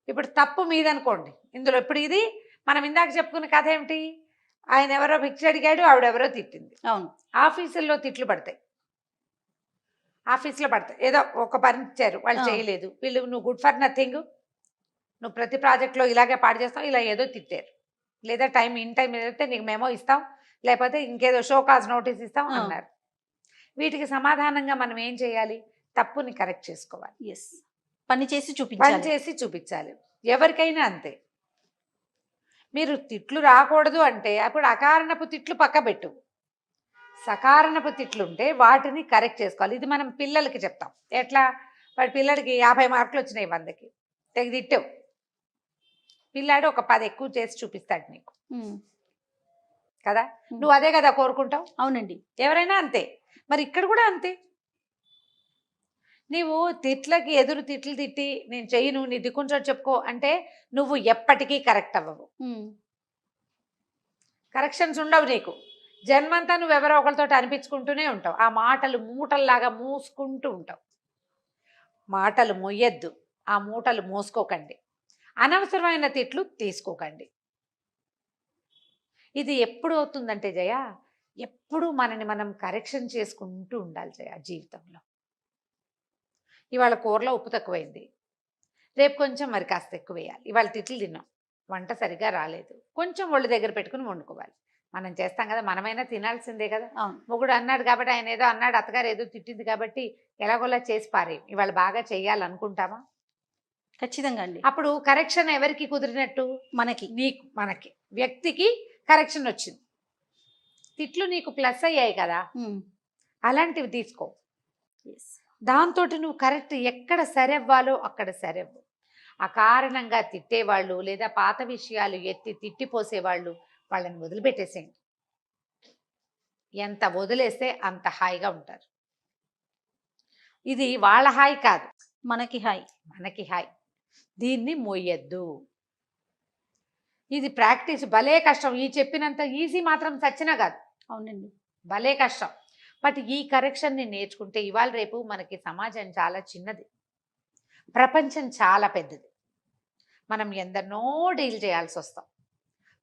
ఇప్పుడు తప్పు మీదనుకోండి ఇందులో. ఇప్పుడు ఇది మనం ఇందాక చెప్పుకున్న కథ ఏమిటి, ఆయన ఎవరో భిక్ష అడిగాడు, ఆవిడెవరో తిట్టింది. అవును, ఆఫీసుల్లో తిట్లు పడతాయి, ఆఫీస్లో పడతాయి. ఏదో ఒక పని ఇచ్చారు, వాళ్ళు చేయలేదు, వీళ్ళు నువ్వు గుడ్ ఫర్ నథింగ్, నువ్వు ప్రతి ప్రాజెక్ట్లో ఇలాగే పాడు చేస్తావు, ఇలా ఏదో తిట్టారు. లేదా ఇన్ టైం ఏదైతే నీకు మెమో ఇస్తాం, లేకపోతే ఇంకేదో షో కాజ్ నోటీస్ ఇస్తాం అన్నారు. వీటికి సమాధానంగా మనం ఏం చేయాలి? తప్పుని కరెక్ట్ చేసుకోవాలి. ఎస్, పని చేసి చూపించాలి. ఎవరికైనా అంతే. మీరు తిట్లు రాకూడదు అంటే అప్పుడు అకారణపు తిట్లు పక్క పెట్టు, సకారణపు తిట్లు ఉంటే వాటిని కరెక్ట్ చేసుకోవాలి. ఇది మనం పిల్లలకి చెప్తాం. ఎట్లా? వాడి పిల్లడికి 50 మార్కులు వచ్చినాయి 100కి, తెగ తిట్టావు, పిల్లాడు ఒక 10 ఎక్కువ చేసి చూపిస్తాడు నీకు కదా. నువ్వు అదే కదా కోరుకుంటావు. అవునండి, ఎవరైనా అంతే. మరి ఇక్కడ కూడా అంతే. నీవు తిట్లకి ఎదురు తిట్లు తిట్టి నేను చెయ్యను, నీ దిక్కుంచో చెప్పుకో అంటే నువ్వు ఎప్పటికీ కరెక్ట్ అవ్వవు. కరెక్షన్స్ ఉండవు నీకు. జన్మంతా నువ్వు ఎవరో ఒకరితో అనిపించుకుంటూనే ఉంటావు. ఆ మాటలు మూటల్లాగా మూసుకుంటూ ఉంటావు. మాటలు మొయ్యద్దు, ఆ మూటలు మోసుకోకండి. అనవసరమైన తిట్లు తీసుకోకండి. ఇది ఎప్పుడు అవుతుందంటే జయ, ఎప్పుడు మనని మనం కరెక్షన్ చేసుకుంటూ ఉండాలి జయ జీవితంలో. ఇవాళ కూరలో ఉప్పు తక్కువైంది, రేపు కొంచెం మరి కాస్త ఎక్కువ వేయాలి. ఇవాళ తిట్లు తిన్నాం, వంట సరిగా రాలేదు, కొంచెం ఒళ్ళు దగ్గర పెట్టుకుని వండుకోవాలి. మనం చేస్తాం కదా, మనమైనా తినాల్సిందే కదా. అవును. మొగుడు అన్నాడు కాబట్టి, ఆయన ఏదో అన్నాడు, అత్తగారు ఏదో తిట్టింది కాబట్టి ఎలాగోలా చేసి పారేయం. ఇవాళ బాగా చెయ్యాలనుకుంటామా? ఖచ్చితంగా అండి. అప్పుడు కరెక్షన్ ఎవరికి కుదిరినట్టు? మనకి. నీకు, మనకి, వ్యక్తికి కరెక్షన్ వచ్చింది. తిట్లు నీకు ప్లస్ అయ్యాయి కదా, అలాంటివి తీసుకో. Yes. దాంతో నువ్వు కరెక్ట్ ఎక్కడ సరవ్వాలో అక్కడ సరవ్వు. అకారణంగా తిట్టేవాళ్ళు లేదా పాత విషయాలు ఎత్తి తిట్టిపోసేవాళ్ళు, వాళ్ళని వదిలిపెట్టేసేయండి. ఎంత వదిలేస్తే అంత హాయిగా ఉంటారు. ఇది వాళ్ళ హాయి కాదు, మనకి హాయ్. మనకి హాయి. దీన్ని మొయ్యద్దు. ఇది ప్రాక్టీస్ భలే కష్టం. ఈ చెప్పినంత ఈజీ మాత్రం సచ్చినా కాదు. అవునండి. భలే కష్టం. బట్ ఈ కరెక్షన్ని నేర్చుకుంటే ఇవాళ రేపు మనకి సమాజం చాలా చిన్నది, ప్రపంచం చాలా పెద్దది. మనం ఎందరినో డీల్ చేయాల్సి వస్తాం.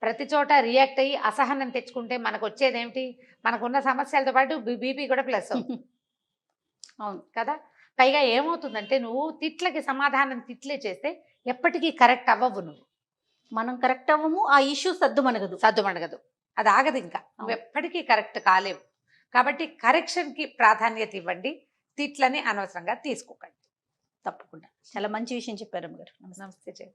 ప్రతి చోట రియాక్ట్ అయ్యి అసహనం తెచ్చుకుంటే మనకు వచ్చేదేమిటి? మనకున్న సమస్యలతో పాటు బీపీ కూడా ప్లస్ అవుతుంది. అవును కదా. పైగా ఏమవుతుందంటే నువ్వు తిట్లకి సమాధానం తిట్లే చేస్తే ఎప్పటికీ కరెక్ట్ అవ్వవు. నువ్వు మనం కరెక్ట్ అవ్వము, ఆ ఇష్యూ సద్దుమణగదు. సద్దుమణగదు, అది ఆగదు. ఇంకా నువ్వు ఎప్పటికీ కరెక్ట్ కాలేవు. కాబట్టి కరెక్షన్కి ప్రాధాన్యత ఇవ్వండి, తిట్లని అనవసరంగా తీసుకోకండి. తప్పకుండా చాలా మంచి విషయం చెప్పారు అమ్మగారు. నమస్తే.